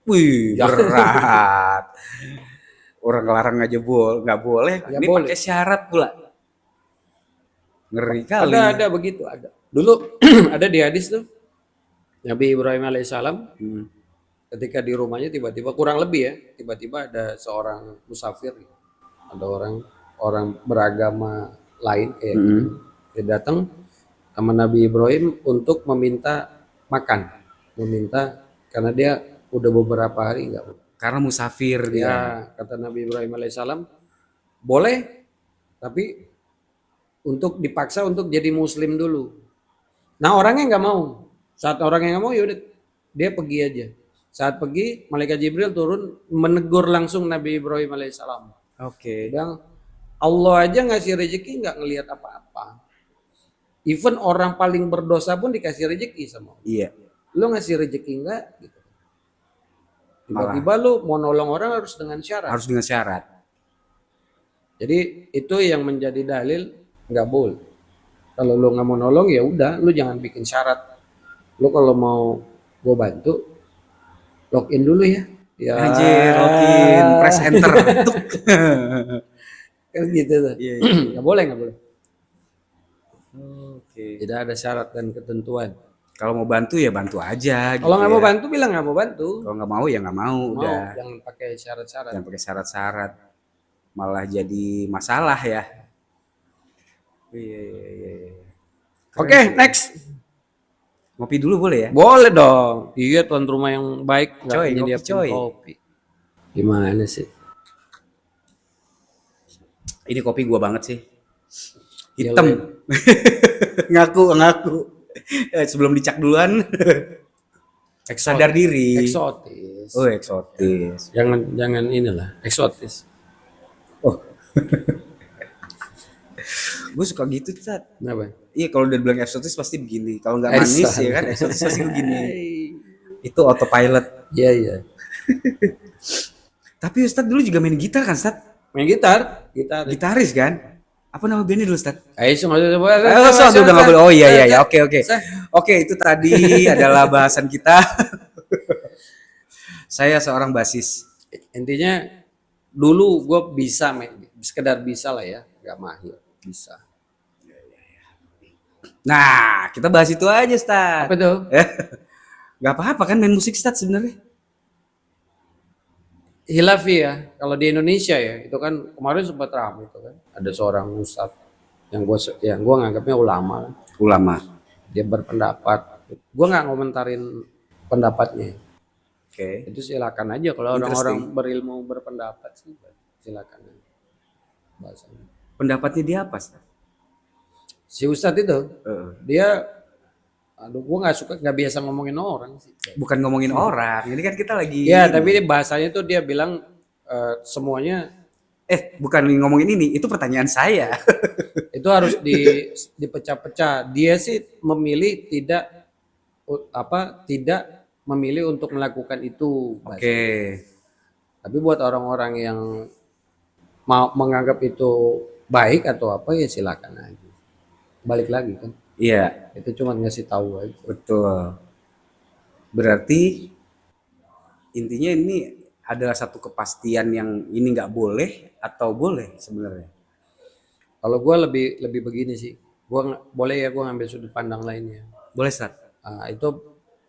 Wih, berat. Orang larang aja nggak boleh. Nggak Ini boleh. pakai syarat pula. Ngeri kali. Ada begitu, ada. Dulu ada di hadis tuh, Nabi Ibrahim alaihissalam ketika di rumahnya tiba-tiba kurang lebih ya, tiba-tiba ada seorang musafir, ada orang beragama lain kayak gitu. Dia datang sama Nabi Ibrahim untuk meminta makan, karena dia udah beberapa hari nggak. Karena musafir dia. Ya, kata Nabi Ibrahim alaihissalam, boleh, tapi untuk dipaksa untuk jadi muslim dulu. Nah orangnya nggak mau. Saat orangnya nggak mau, yaudah dia pergi aja. Saat pergi, malaikat Jibril turun menegur langsung Nabi Ibrahim alaihissalam. Oke. Bilang, Allah aja ngasih rezeki nggak ngelihat apa-apa. Even orang paling berdosa pun dikasih rezeki sama Allah. Iya. Lo ngasih rezeki nggak? Gitu. Tiba-tiba lo mau nolong orang harus dengan syarat. Harus dengan syarat. Jadi itu yang menjadi dalil nggak boleh. Kalau lo nggak mau nolong ya udah, lo jangan bikin syarat. Lo kalau mau gue bantu, login dulu ya. Ya. Anjir, login, press enter. Kan gitu tuh. Iya. Nggak boleh. Oke. Tidak ada syarat dan ketentuan. Kalau mau bantu ya bantu aja. Kalau nggak gitu mau ya. bantu bilang nggak mau bantu. Kalau nggak mau ya nggak mau. Udah. Jangan pakai syarat-syarat. Jangan pakai syarat-syarat. Malah jadi masalah ya. Iya. Oke, next. Ngopi dulu boleh ya? Boleh dong. Iya, tuan rumah yang baik nggak Coy, menyediakan ngopi, coy. kopi. Gimana sih? Ini kopi gua banget sih. Ya, Hitam. ngaku. Sebelum dicak duluan. Sadar diri. Eksotis. Oh, eksotis. Jangan inilah, eksotis. Oh. Gue suka gitu, Tat. Kenapa? Iya, kalau udah bilang eksotis pasti begini. Kalau nggak manis ya kan, eksotis pasti begini. Itu autopilot. Iya. Tapi Ustadz dulu juga main gitar kan, Ustadz? Main gitar. Gitaris kan? Apa nama bandnya dulu, Ustadz? Udah nggak boleh. Oh iya. Oke. Oke, itu tadi adalah bahasan kita. Saya seorang basis. Intinya dulu gue bisa main, sekedar bisa lah ya, nggak mahir, bisa. Nah, kita bahas itu aja, Ustadz. Apa tuh? Gak apa-apa kan main musik, Ustadz sebenarnya. Hilafi ya, kalau di Indonesia ya, itu kan kemarin sempat ramai itu kan. Ada seorang ustadz yang gue nganggapnya ulama kan. Ulama. Dia berpendapat, gue nggak ngomentarin pendapatnya. Oke. Itu silakan aja kalau orang-orang berilmu berpendapat sih, silakan aja. Bahasanya. Pendapatnya dia apa, Ustadz? Si ustadz itu, dia, aduh gue nggak biasa ngomongin orang sih. Bukan ngomongin orang, ini kan kita lagi. Ya, tapi bahasanya tuh dia bilang semuanya bukan ngomongin ini, itu pertanyaan saya. itu harus dipecah-pecah. Dia sih memilih tidak memilih untuk melakukan itu. Oke. Tapi buat orang-orang yang mau menganggap itu baik atau apa ya silakan aja. Balik lagi kan. Iya, Itu cuma ngasih tahu aja. betul. Berarti intinya ini adalah satu kepastian yang ini nggak boleh atau boleh sebenarnya. Kalau gue lebih begini sih. Boleh ya gue ngambil sudut pandang lainnya. Boleh, Ustadz? Nah, itu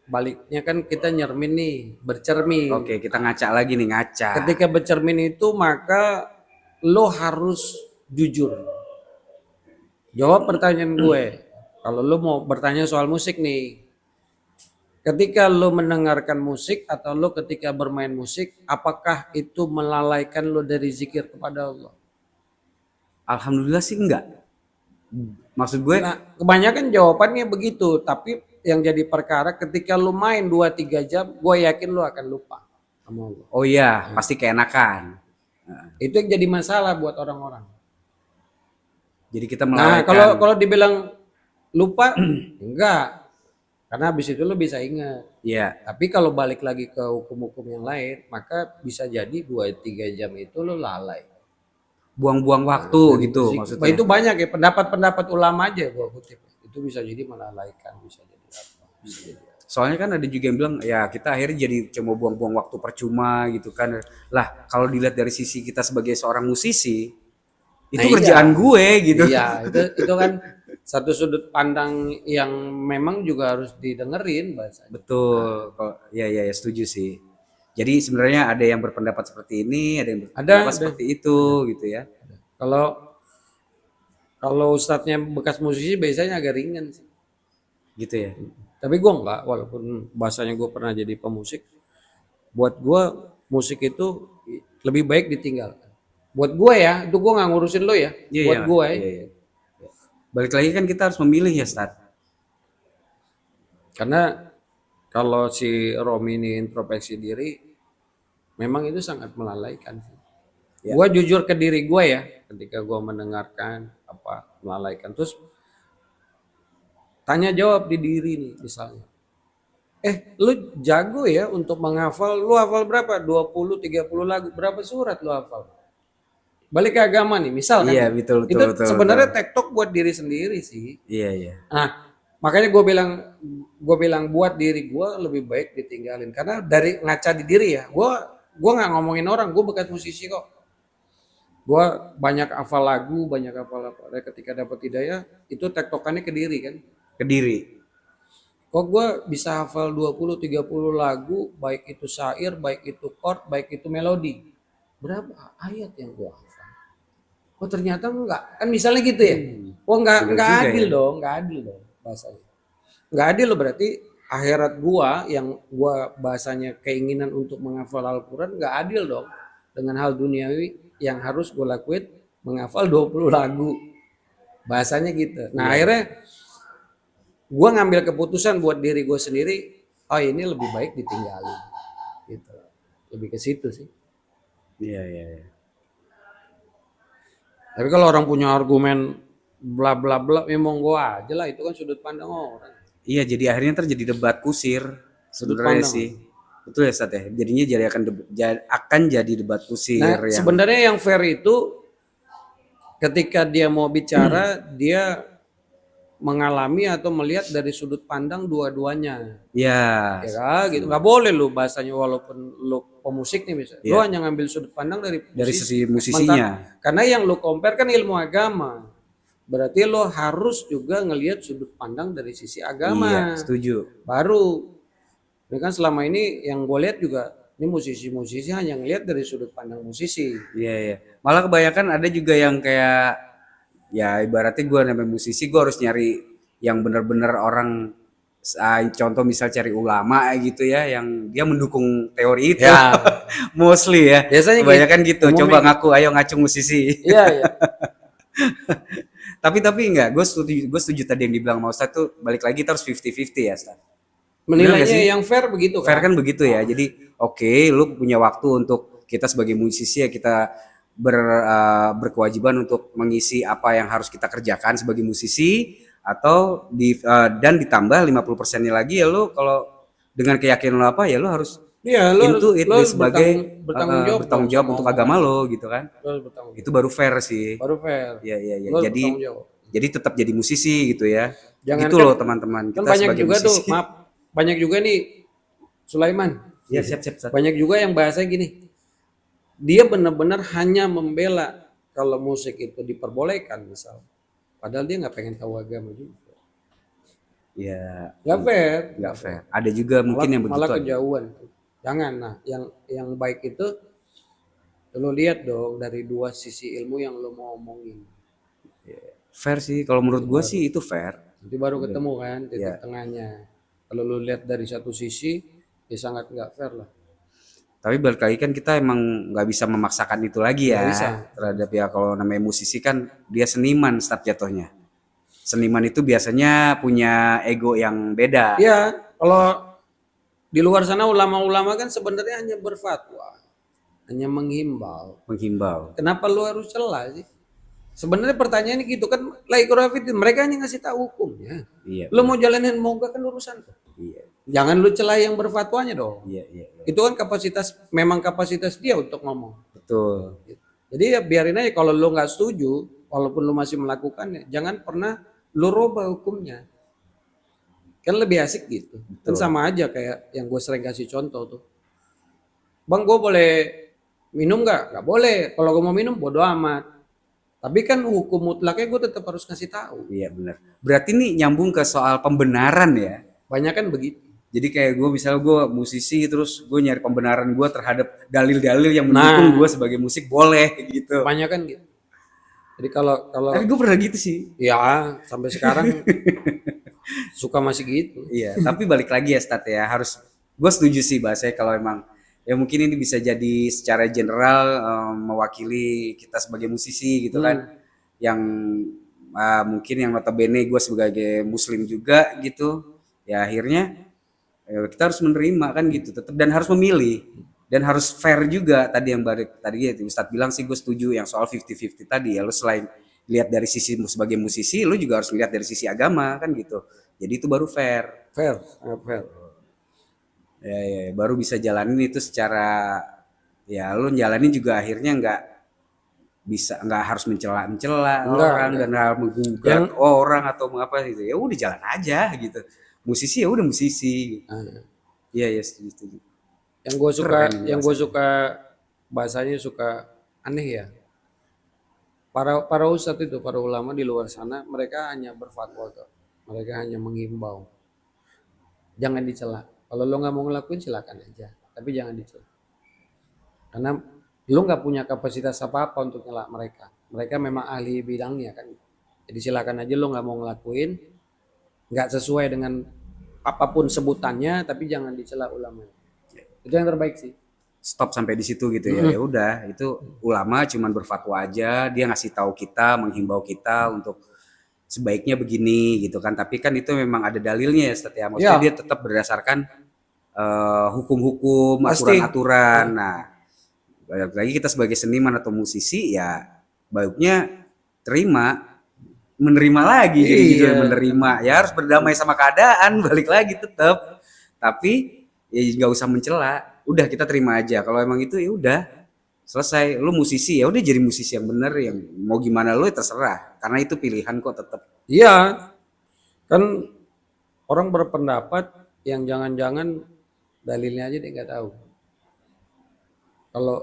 baliknya kan kita nyermin nih, bercermin. Oke, kita ngaca lagi nih, ngaca. Ketika bercermin itu maka lo harus jujur. Jawab pertanyaan gue. Kalau lo mau bertanya soal musik nih. Ketika lo mendengarkan musik atau lo ketika bermain musik, apakah itu melalaikan lo dari zikir kepada Allah? Alhamdulillah sih enggak. Maksud gue, Nah, kebanyakan jawabannya begitu, tapi yang jadi perkara ketika lu main 2-3 jam, gue yakin lu akan lupa sama gua. Oh iya, pasti keenakan. Itu yang jadi masalah buat orang-orang. Jadi kita Nah, melalaikan. kalau dibilang lupa, enggak. Karena habis itu lu bisa ingat. Iya, Tapi kalau balik lagi ke hukum-hukum yang lain, maka bisa jadi 2-3 jam itu lu lalai. buang-buang waktu gitu maksudnya. Itu banyak ya pendapat-pendapat ulama aja gua kutip. Itu bisa jadi melalaikan, bisa jadi apa? Bisa jadi. Soalnya kan ada juga yang bilang ya kita akhirnya jadi cuma buang-buang waktu percuma gitu kan. Lah, kalau dilihat dari sisi kita sebagai seorang musisi, itu Nah, kerjaan iya. gue gitu. Iya, itu kan satu sudut pandang yang memang juga harus didengerin bahasanya. Betul. Ya, ya, ya, setuju sih. Jadi sebenarnya ada yang berpendapat seperti ini, ada yang berpendapat Ada. seperti itu gitu ya. Kalau kalau ustadznya bekas musisi biasanya agak ringan sih. Gitu ya. Tapi gue enggak, walaupun bahasanya gue pernah jadi pemusik. Buat gue musik itu lebih baik ditinggalkan. Buat gue ya, itu gue nggak ngurusin lo ya. Iya, Buat iya, gue, iya, iya. Balik lagi kan kita harus memilih ya, Stat. karena kalau si Romi ini introspeksi diri, memang itu sangat melalaikan. Ya. Gue jujur ke diri gue ya, ketika gue mendengarkan apa melalaikan. Terus tanya jawab di diri nih misalnya. Lu jago ya untuk menghafal, lu hafal berapa? 20-30 lagu, berapa surat lu hafal? Balik ke agama nih, misal kan. Iya, betul, Itu betul, betul, sebenarnya betul. tektok buat diri sendiri sih. Iya, iya. Nah, makanya gue bilang buat diri gue lebih baik ditinggalin. Karena dari ngaca di diri ya, gue nggak ngomongin orang, gue bekas musisi kok. Gue banyak hafal lagu, banyak hafal apa. Dan ketika dapat hidayah, itu tektokannya ke diri kan. Kediri. Kok gue bisa hafal 20-30 lagu, baik itu syair, baik itu chord, baik itu melodi. Berapa ayat yang gue hafal? Oh ternyata enggak. Kan misalnya gitu ya. Oh enggak Benar juga adil ya. dong, enggak adil dong bahasanya. Enggak adil loh berarti akhirat gua yang gua bahasanya keinginan untuk menghafal Al-Qur'an enggak adil dong dengan hal duniawi yang harus gua lakuin menghafal 20 lagu. Bahasanya gitu. Nah, akhirnya gua ngambil keputusan buat diri gua sendiri, oh ini lebih baik ditinggalin. Gitu. Lebih ke situ sih. Iya, iya, iya. Tapi kalau orang punya argumen bla bla bla, ya monggo aja lah, itu kan sudut pandang orang. Iya, jadi akhirnya terjadi debat kusir Sudut sebenarnya pandang. sih. Betul ya, Stat ya. Jadinya jadi akan jadi debat kusir Nah, yang sebenarnya yang fair itu ketika dia mau bicara, dia mengalami atau melihat dari sudut pandang dua-duanya. ya, Ya kan, gitu. Nggak boleh lu bahasanya walaupun lu pemusik nih misalnya. Lu hanya ngambil sudut pandang dari dari musisi. sisi musisinya. Karena yang lu compare kan ilmu agama. Berarti lo harus juga ngelihat sudut pandang dari sisi agama. Iya, setuju. Baru. Ini kan selama ini yang gue lihat juga ini musisi-musisi hanya ngelihat dari sudut pandang musisi. Iya, iya. Malah kebanyakan ada juga yang kayak ya ibaratnya gue namanya musisi, gue harus nyari yang benar-benar orang contoh misal cari ulama gitu ya yang dia mendukung teori itu. Ya. Mostly ya. Biasanya Kebanyakan gitu. umumnya Coba ngaku, ayo ngacung musisi. Iya, iya. Tapi enggak, gue setuju tadi yang dibilang mau Ustaz tuh balik lagi kita harus 50-50 ya, Ustaz. Menilainya yang fair begitu kan. Fair kan begitu ya. Jadi oke, lu punya waktu untuk kita sebagai musisi ya kita berkewajiban untuk mengisi apa yang harus kita kerjakan sebagai musisi atau dan ditambah 50%-nya lagi ya lu kalau dengan keyakinan lu apa ya lu harus Iya, into it lo sebagai bertanggung jawab untuk agama lo gitu kan. Lo harus bertanggung Itu baru fair sih. baru fair. Iya, iya, iya. Lo harus Jadi bertanggung jawab. tetap jadi musisi gitu ya. Jangan Gitu kan- loh teman-teman. Kan Kita banyak sebagai juga tuh, musisi. maaf, banyak juga nih Sulaiman. Iya, siap. Banyak juga yang bahasanya gini. Dia benar-benar hanya membela kalau musik itu diperbolehkan misal. Padahal dia nggak pengen tahu agama juga. Iya, Nggak fair. nggak fair. Ada juga mungkin yang begitu. Malah aja. kejauhan. Jangan. Nah, yang baik itu lo lihat dong dari dua sisi ilmu yang lo mau omongin. Fair sih. Kalau menurut gue sih itu fair. Nanti baru ketemu kan titik Iya. tengahnya. Kalau lo lihat dari satu sisi, ya sangat nggak fair lah. Tapi balik lagi kan kita emang nggak bisa memaksakan itu lagi ya. Nggak bisa. Terhadap ya kalau namanya musisi kan dia seniman start jatuhnya. Seniman itu biasanya punya ego yang beda, Iya, kalau di luar sana ulama-ulama kan sebenarnya hanya berfatwa, hanya menghimbau. menghimbau. Kenapa lu harus celah sih? Sebenarnya pertanyaannya gitu kan, la ikraha fiddin, mereka hanya ngasih tahu hukumnya. Iya, Lu mau jalanin mau enggak kan urusan lu. iya, Jangan lu celah yang berfatwanya dong. iya, iya, iya. Itu kan memang kapasitas dia untuk ngomong. Betul. Jadi ya biarin aja, kalau lu nggak setuju, walaupun lu masih melakukannya, jangan pernah lu rubah hukumnya. Kan lebih asik gitu. Kan Betul. sama aja kayak yang gue sering kasih contoh tuh. Bang, gue boleh minum nggak? Nggak boleh. Kalau gue mau minum, bodo amat. Tapi kan hukum mutlaknya gue tetap harus ngasih tahu. Iya benar. Berarti nih nyambung ke soal pembenaran ya. Banyak kan begitu. Jadi kayak gue misalnya gue musisi terus gue nyari pembenaran gue terhadap dalil-dalil yang mendukung gue sebagai musik boleh gitu. Banyak kan gitu. Jadi kalau Tapi gue pernah gitu sih. ya sampai sekarang suka masih gitu. Iya, tapi balik lagi ya Stat ya, harus gue setuju sih bahasanya kalau emang ya mungkin ini bisa jadi secara general mewakili kita sebagai musisi gitu kan, yang mungkin yang notabene gue sebagai muslim juga gitu, ya akhirnya kita harus menerima kan gitu, tetap dan harus memilih dan harus fair juga tadi yang balik tadi ya Ustadz bilang sih gue setuju yang soal 50-50 tadi ya, lu selain lihat dari sisi sebagai musisi, lu juga harus lihat dari sisi agama kan gitu. Jadi itu baru fair. Fair, sangat fair. Ya, baru bisa jalanin itu secara ya lu jalanin juga akhirnya nggak harus mencela orang dan harus menggugat orang atau mengapa gitu. Ya udah jalan aja gitu. Musisi ya udah musisi. Iya ya setuju. Yang gue suka bahasanya suka aneh ya. Para ustadz itu, para ulama di luar sana, mereka hanya berfatwa kok. Mereka hanya menghimbau. Jangan dicela. Kalau lo nggak mau ngelakuin silakan aja, tapi jangan dicela. Karena lo nggak punya kapasitas apa-apa untuk nyela mereka. Mereka memang ahli bidangnya kan. Jadi silakan aja lo nggak mau ngelakuin, nggak sesuai dengan apapun sebutannya, tapi jangan dicela ulama. Itu yang terbaik sih. Stop sampai di situ gitu ya. Ya udah, itu ulama cuman berfatwa aja, dia ngasih tahu kita, menghimbau kita untuk sebaiknya begini gitu kan. Tapi kan itu memang ada dalilnya ya, Stat ya. Maksudnya dia tetap berdasarkan hukum-hukum, aturan-aturan. Nah, balik lagi kita sebagai seniman atau musisi ya baiknya menerima lagi gitu, menerima. Ya harus berdamai sama keadaan, balik lagi tetap. Tapi ya nggak usah mencela. Udah kita terima aja. Kalau emang itu ya udah selesai. Lu musisi ya udah jadi musisi yang bener, yang mau gimana lu ya terserah. Karena itu pilihan kok tetap. Iya, kan orang berpendapat yang jangan-jangan dalilnya aja dia nggak tahu. Kalau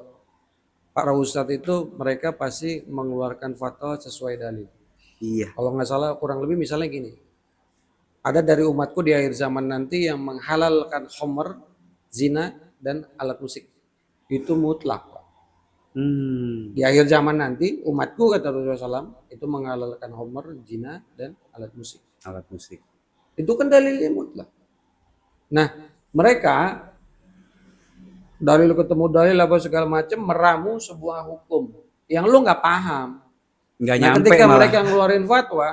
para ustadz itu mereka pasti mengeluarkan fatwa sesuai dalil. Iya. Kalau nggak salah kurang lebih misalnya gini, ada dari umatku di akhir zaman nanti yang menghalalkan khamr, zina, dan alat musik. Itu mutlak. Di akhir zaman nanti umatku kata Rasulullah SAW itu menghalalkan khamr, zina, dan alat musik. Alat musik. Itu kan dalilnya mutlak. Nah, mereka dalil ketemu dalil apa segala macam meramu sebuah hukum yang lu nggak paham. Nggak Nah, nyampe ketika malah. mereka ngeluarin fatwa,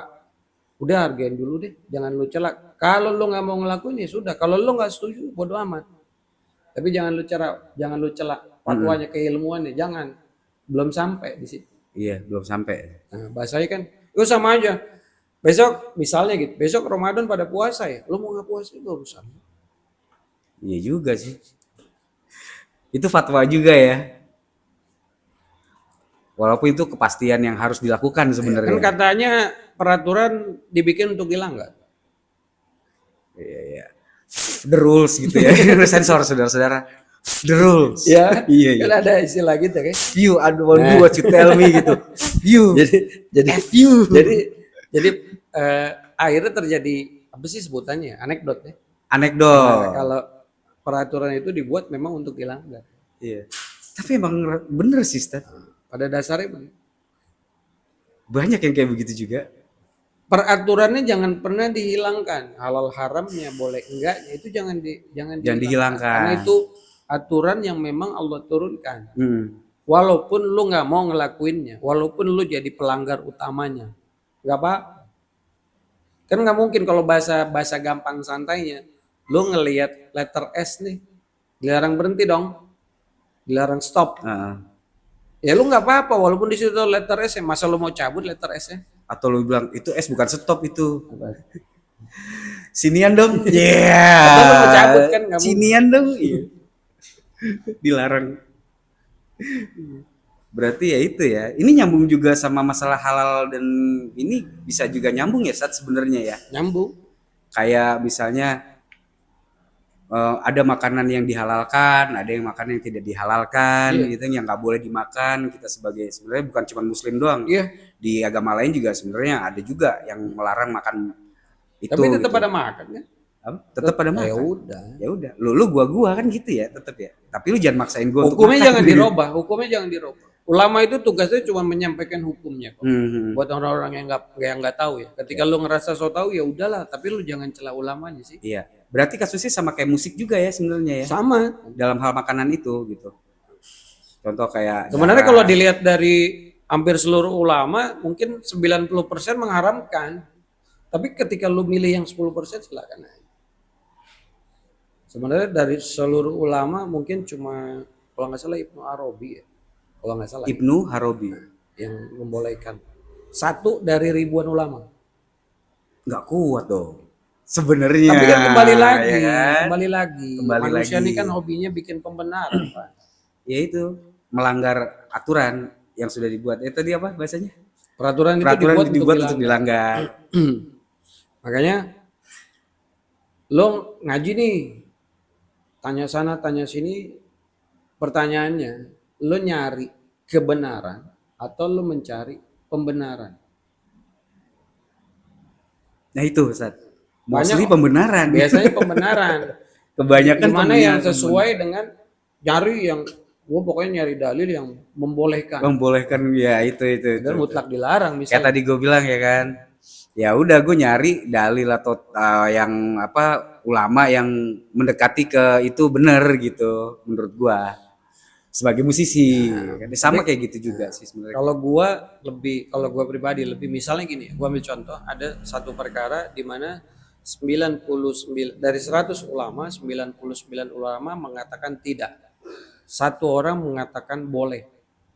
udah hargain dulu deh, jangan lu celak. Kalau lu nggak mau ngelakuin ya sudah. Kalau lu nggak setuju, bodo amat. Tapi jangan lu celak fatwanya, keilmuannya, jangan. Belum sampai di situ. Iya, belum sampai. Nah, bahasanya kan, itu sama aja. Besok misalnya gitu, besok Ramadan pada puasa ya, lu mau nggak puasa itu urusan. Iya juga sih. Itu fatwa juga ya. Walaupun itu kepastian yang harus dilakukan sebenarnya. Kan katanya peraturan dibikin untuk hilang nggak? Iya. The rules gitu ya. Sensor saudara-saudara. The rules. Ya, Iya. kan ada istilah gitu kan. You, I don't want to do what you tell me gitu. You. Jadi F you. Jadi akhirnya terjadi apa sih sebutannya? Anekdot ya. Anekdot. Kalau peraturan itu dibuat memang untuk dilanggar. Iya. Tapi emang bener sih, Stat. Pada dasarnya begitu. Banyak yang kayak begitu juga. Peraturannya jangan pernah dihilangkan. Halal haramnya boleh enggaknya itu jangan dihilangkan. Karena itu aturan yang memang Allah turunkan. Walaupun lu nggak mau ngelakuinnya, walaupun lu jadi pelanggar utamanya, nggak apa. Kan nggak mungkin kalau bahasa bahasa gampang santainya, lu ngelihat letter S nih, dilarang berhenti dong, dilarang stop. Heeh. Ya lu nggak apa-apa, walaupun di situ letter S ya, masa lu mau cabut letter S-nya? Atau lu bilang itu S bukan stop itu. Sinian dong. Iya. Atau lu mau cabut kan nggak mungkin. Sinian dong. Iya. Dilarang. Berarti ya itu ya. Ini nyambung juga sama masalah halal dan ini bisa juga nyambung ya saat sebenarnya ya. Nyambung. Kayak misalnya ada makanan yang dihalalkan, ada yang makanan yang tidak dihalalkan, Iya. gitu yang nggak boleh dimakan. Kita sebagai sebenarnya bukan cuma Muslim doang, Iya. di agama lain juga sebenarnya ada juga yang melarang makan itu. Tapi tetap gitu. pada makan kan? Tetap pada Ya makan. udah. Ya udah, lu gua kan gitu ya, tetap ya. Tapi lu jangan maksain gua untuk Hukumnya makan. jangan dirubah, hukumnya jangan dirubah. Ulama itu tugasnya cuma menyampaikan hukumnya kok. Hmm. Buat orang-orang yang nggak tahu ya. Ketika lu ngerasa so tahu ya udahlah, tapi lu jangan celah ulamanya sih. Iya. Berarti kasusnya sama kayak musik juga ya sebenarnya ya. Sama. Dalam hal makanan itu gitu. Contoh kayak Sebenarnya kalau dilihat dari hampir seluruh ulama mungkin 90% mengharamkan. Tapi ketika lu milih yang 10% silakan aja. Sebenarnya dari seluruh ulama mungkin cuma kalau nggak salah Ibnu Arabi ya. Kalau nggak salah Ibnu Arabi yang membolehkan. Satu dari ribuan ulama. nggak kuat dong. Sebenarnya. Tapi kan kembali lagi, ya kan? kembali lagi. Kembali Manusia lagi. ini kan hobinya bikin pembenaran, Pak. Ya itu melanggar aturan yang sudah dibuat. Tadi apa bahasanya? Peraturan itu Peraturan dibuat untuk untuk dilanggar. Makanya lo ngaji nih, tanya sana, tanya sini, pertanyaannya, lo nyari kebenaran atau lo mencari pembenaran? Nah itu Ustaz. Banyak- Mostly pembenaran. Biasanya pembenaran. Kebanyakan Gimana pembenaran. yang sesuai dengan nyari yang, gua pokoknya nyari dalil yang membolehkan. Membolehkan ya itu. Dan mutlak dilarang Kayak misalnya. tadi gue bilang ya kan. Ya udah gue nyari dalil atau yang apa ulama yang mendekati ke itu benar gitu menurut gua sebagai musisi. Sama kayak gitu juga sih sebenarnya. Kalau gua pribadi lebih misalnya gini, gua ambil contoh ada satu perkara di mana 99 dari 100 ulama, 99 ulama mengatakan tidak. Satu orang mengatakan boleh.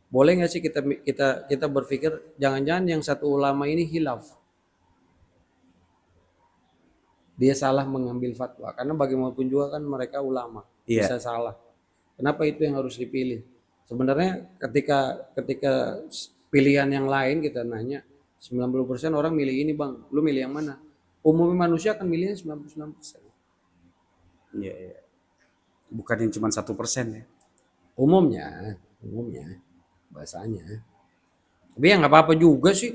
Boleh nggak sih kita berpikir jangan-jangan yang satu ulama ini hilaf. Dia salah mengambil fatwa karena bagaimanapun juga kan mereka ulama, Iya. bisa salah. Kenapa itu yang harus dipilih? Sebenarnya ketika pilihan yang lain kita nanya 90% orang milih ini bang, lu milih yang mana? Umumnya manusia akan milihnya 99%. Iya. Bukan yang cuma 1% ya. Umumnya bahasanya. Tapi ya nggak apa-apa juga sih,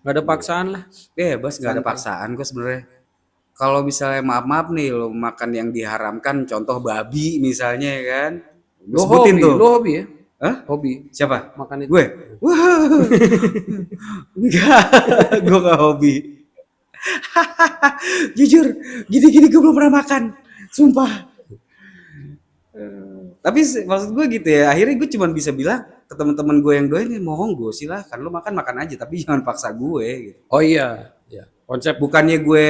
nggak ada paksaan lah. Bebas nggak ada paksaan kok sebenarnya. Kalau misalnya maaf nih lo makan yang diharamkan, contoh babi misalnya ya kan, Lo sebutin hobi, tuh. lo hobi ya? Hah? Hobi Siapa? makan itu. Gue? Wah, enggak, gue gak hobi. Jujur, gini-gini gue belum pernah makan, sumpah. Tapi maksud gue gitu ya, akhirnya gue cuma bisa bilang ke teman-teman gue yang doyan, monggo silahkan lo makan aja, tapi jangan paksa gue. Gitu. Oh iya, ya. Konsep Bukannya gue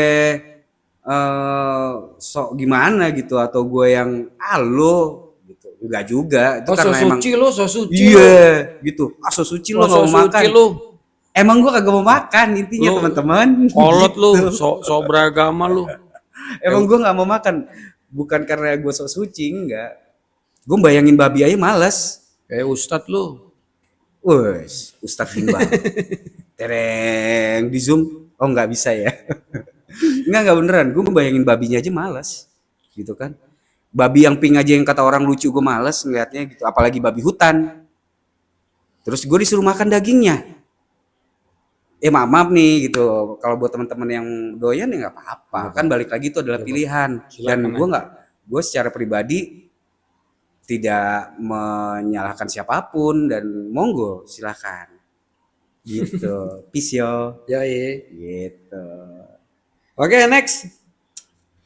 sok gimana gitu atau gue yang lo gitu, enggak juga. Itu oh so karena emang suci lo, so suci iya gitu. So suci lo lo, nggak so mau makan. suci lo. Emang gue kagak mau makan intinya Lu teman-teman. Kolot Gitu. lu, so beragama lu. Emang gue nggak mau makan. Bukan karena gue sok suci enggak. Gue bayangin babi aja males. Kayak ustadz lu. Wes, Ustadz Gimbal. Tereng di Zoom. Oh nggak bisa ya. Enggak beneran. Gue bayangin babinya aja males. Gitu kan. Babi yang pink aja yang kata orang lucu gue males ngeliatnya gitu. Apalagi babi hutan. Terus gue disuruh makan dagingnya. Maaf nih gitu. Kalau buat teman-teman yang doyan ya nggak apa-apa. Kan balik lagi itu adalah pilihan. Dan gue secara pribadi tidak menyalahkan siapapun dan monggo silakan. Gitu. Peace yo. Ya iya. Gitu. Oke, next.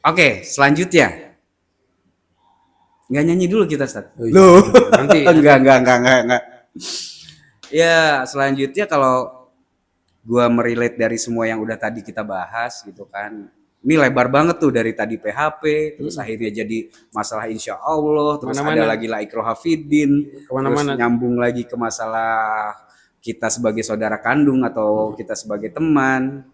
Oke, selanjutnya. Nggak nyanyi dulu kita, Ustaz. Loh, nanti. Enggak. Ya, selanjutnya kalau gua merelate dari semua yang udah tadi kita bahas gitu kan. Ini lebar banget tuh dari tadi PHP, terus akhirnya jadi masalah insya Allah, terus ada Kemana-mana. lagi la ikraha fiddin, terus Kemana-mana. nyambung lagi ke masalah kita sebagai saudara kandung atau kita sebagai teman.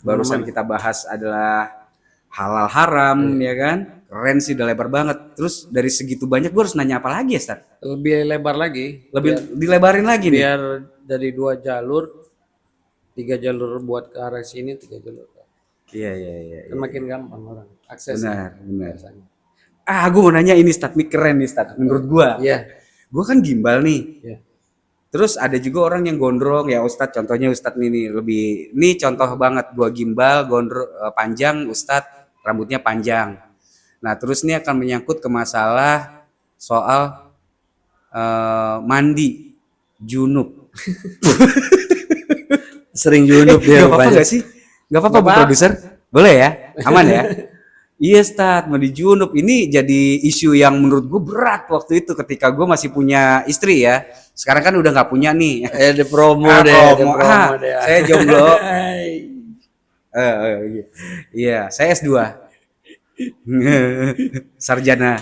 Barusan kita bahas adalah halal haram ya kan. Keren sih, udah lebar banget. Terus dari segitu banyak gue harus nanya apa lagi ya, Stan? Lebih lebar lagi. Lebih dilebarin lagi nih. Biar dari 2 jalur, 3 jalur buat ke arah sini, 3 jalur. Iya, iya, iya. Kan makin gampang orang akses. Benar, benar. Gue mau nanya ini, Stat, ini keren nih, Stat. Menurut gue. Iya. Gue kan gimbal nih. Iya. Terus ada juga orang yang gondrong ya, Ustadz. Contohnya Ustadz ini lebih, ini contoh banget. Gue gimbal, gondrong, panjang, Ustadz rambutnya panjang. Nah, terus ini akan menyangkut ke masalah soal mandi junub. Sering junub dia. Gak apa-apa gak sih? Gak apa-apa Bu Produser? Boleh ya? Aman ya? Iya, Stat, mandi junub ini jadi isu yang menurut gue berat waktu itu ketika gue masih punya istri ya. Sekarang kan udah nggak punya nih. Ada promo deh, promo. deh. Saya jomblo. Iya, saya S2. Sarjana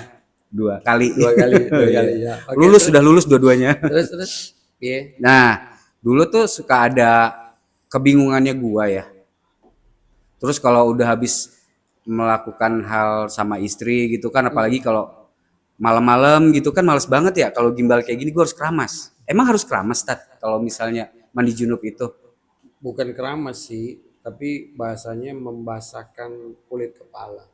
2 kali. 2 kali, 2 kali ya. Lulus, sudah lulus dua-duanya. Terus. Iya. Nah, dulu tuh suka ada kebingungannya gua ya. Terus kalau udah habis melakukan hal sama istri gitu kan, apalagi kalau malam-malam gitu kan males banget ya kalau gimbal kayak gini. Gua harus keramas. Emang harus keramas, Tat, kalau misalnya mandi junub itu? Bukan keramas sih, tapi bahasanya membasahkan kulit kepala.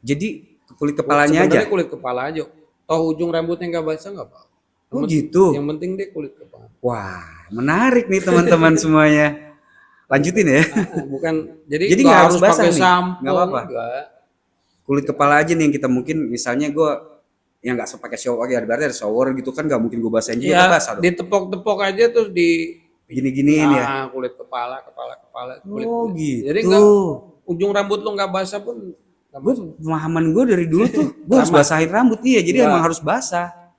Jadi kulit kepalanya aja? Sebenarnya kulit kepala aja. Toh ujung rambutnya nggak basah nggak apa-apa. Oh gitu? Yang penting deh kulit kepala. Wah, menarik nih teman-teman semuanya. Lanjutin ya. Bukan, jadi Jadi nggak nggak harus harus basah pakai nih? sampo. Nggak apa-apa? Enggak. Kulit kepala aja nih yang kita mungkin misalnya gue yang nggak pakai shower, ya berarti ada shower gitu kan, nggak mungkin gue basahin juga, Iya, basah dong. ditepok-tepok aja terus di Gini-giniin ya. kulit kepala, kulit. Oh gitu. Jadi nggak ujung rambut lo nggak basah pun nggak Gue basah. pemahaman gue dari dulu tuh gue harus basahin rambut. Iya, jadi emang harus basah.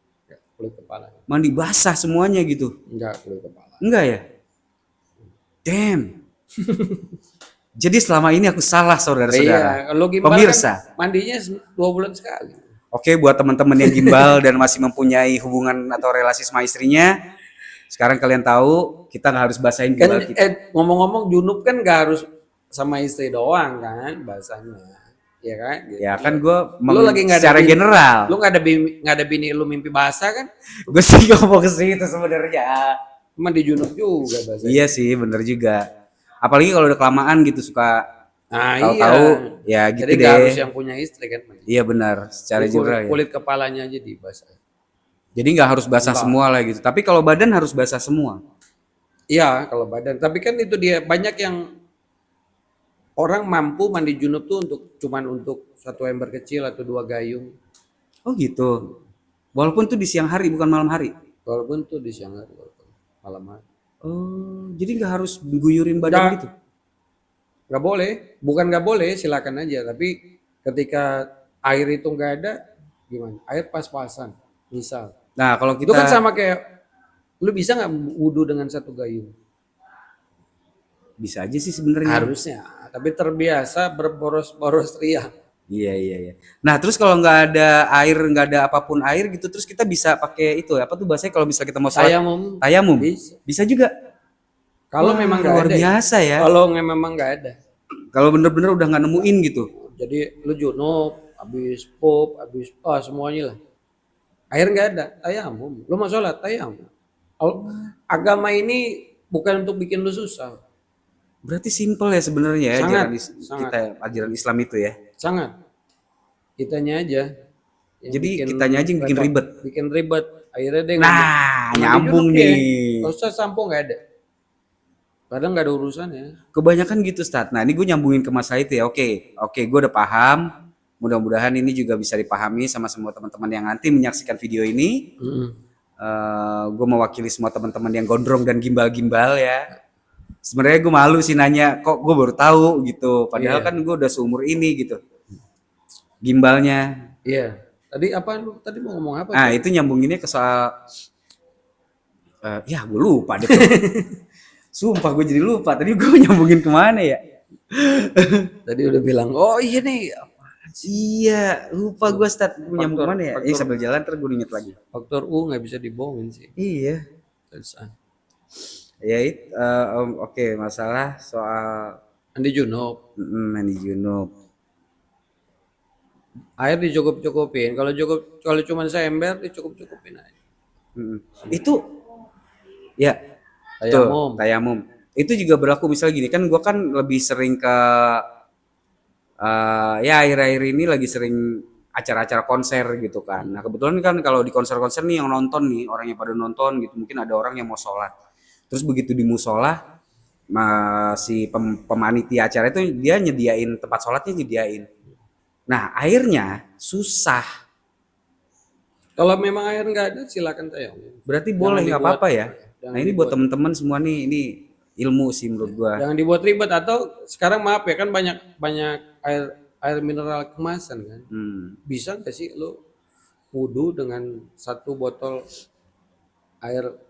Kulit kepala. Mandi basah semuanya gitu. Enggak, kulit kepala. Enggak ya? Damn. Jadi selama ini aku salah, saudara-saudara. Iya, lo gimana Pemirsa. kan mandinya 2 bulan sekali. Oke, buat teman-teman yang gimbal dan masih mempunyai hubungan atau relasi sama istrinya, sekarang kalian tahu kita nggak harus basahin Kan gimbal kita. ngomong-ngomong junub kan nggak harus sama istri doang kan bahasanya. Ya kan? Gitu. Ya kan gue Lu lagi nggak ada secara bini, general. Lu nggak ada bini lu mimpi basah kan? Gue sih ngomong ke situ sebenarnya. Mandi junub juga bahasanya. Iya sih, bener juga. Apalagi kalau udah kelamaan gitu suka tahu-tahu ya gitu. Jadi deh. nggak harus yang punya istri kan? Iya benar, secara general ya. Kulit kepalanya aja dibasah. Jadi nggak harus basah semua lah gitu. Tapi kalau badan harus basah semua. Iya, kalau badan. Tapi kan itu dia banyak yang orang mampu mandi junub tuh cuman untuk 1 ember kecil atau 2 gayung. Oh gitu. Walaupun tuh di siang hari bukan malam hari. Walaupun tuh di siang hari, walaupun malam hari. Oh, jadi nggak harus guyurin badan gitu? Nggak boleh, bukan nggak boleh, silakan aja. Tapi ketika air itu nggak ada, gimana? Air pas-pasan, misal. Nah, kalau kita Itu kan sama kayak, lu bisa nggak wudhu dengan 1 gayung? bisa aja sih sebenarnya. Harusnya, tapi terbiasa berboros-boros ria. Iya. Nah, terus kalau nggak ada air, nggak ada apapun air gitu, terus kita bisa pakai itu apa tuh bahasanya kalau misalnya kita mau sholat? Tayamum. Bisa juga. Kalau memang nggak ada. Luar biasa ya. Kalau memang nggak ada. Kalau bener-bener udah nggak nemuin gitu. Jadi lu junub, habis pup, habis semuanya lah. Air nggak ada, tayamum. Lu mau sholat, tayamum. Agama ini bukan untuk bikin lu susah. Berarti simple ya sebenarnya ya Sangat. kita ajaran Islam itu ya. Sangat. Kitanya aja. Jadi kitanya aja yang bikin ribet. Bikin ribet. Akhirnya dia nyambung nih. Kalau Ustaz sampo nggak ada. Kadang nggak ada urusannya. Kebanyakan gitu, Stat. Nah, ini gue nyambungin ke masalah itu ya. Oke, gue udah paham. Mudah-mudahan ini juga bisa dipahami sama semua teman-teman yang nanti menyaksikan video ini. Gue mewakili semua teman-teman yang gondrong dan gimbal-gimbal ya. Sebenarnya gue malu sih nanya, kok gue baru tahu gitu. Padahal kan gue udah seumur ini gitu. Gimbalnya. Iya. Tadi apa lu? Tadi mau ngomong apa? Nah, itu nyambunginnya ke soal gue lupa deh. Sumpah gue jadi lupa. Tadi gue nyambungin kemana ya? Tadi udah bilang, oh iya nih, Iya, lupa gue start nyambung faktor kemana ya? Ini faktor sambil jalan terus gue inget lagi. faktor U nggak bisa dibohongin sih. Iya. Terus, Ya oke, masalah soal Andi Junub, Mandi Junub. air dicukup-cukupin. Kalau cuma seember dicukup-cukupin aja. Mm-mm. Itu ya tuh Tayamum. tayamum. Itu juga berlaku misalnya gini kan gue kan lebih sering ke ya akhir-akhir ini lagi sering acara-acara konser gitu kan. Nah kebetulan kan kalau di konser-konser nih yang nonton nih orang yang pada nonton gitu mungkin ada orang yang mau sholat. Terus begitu di musola si pemanitia acara itu dia nyediain tempat sholatnya nyediain. Nah airnya susah. Kalau memang air nggak ada, silakan tayamum. Berarti Jangan boleh nggak dibuat- apa-apa ya. jangan Nah ini buat teman-teman semua nih ini ilmu sih menurut gua. Jangan dibuat ribet atau sekarang maaf ya kan banyak banyak air mineral kemasan kan. Bisa nggak sih lo wudhu dengan satu botol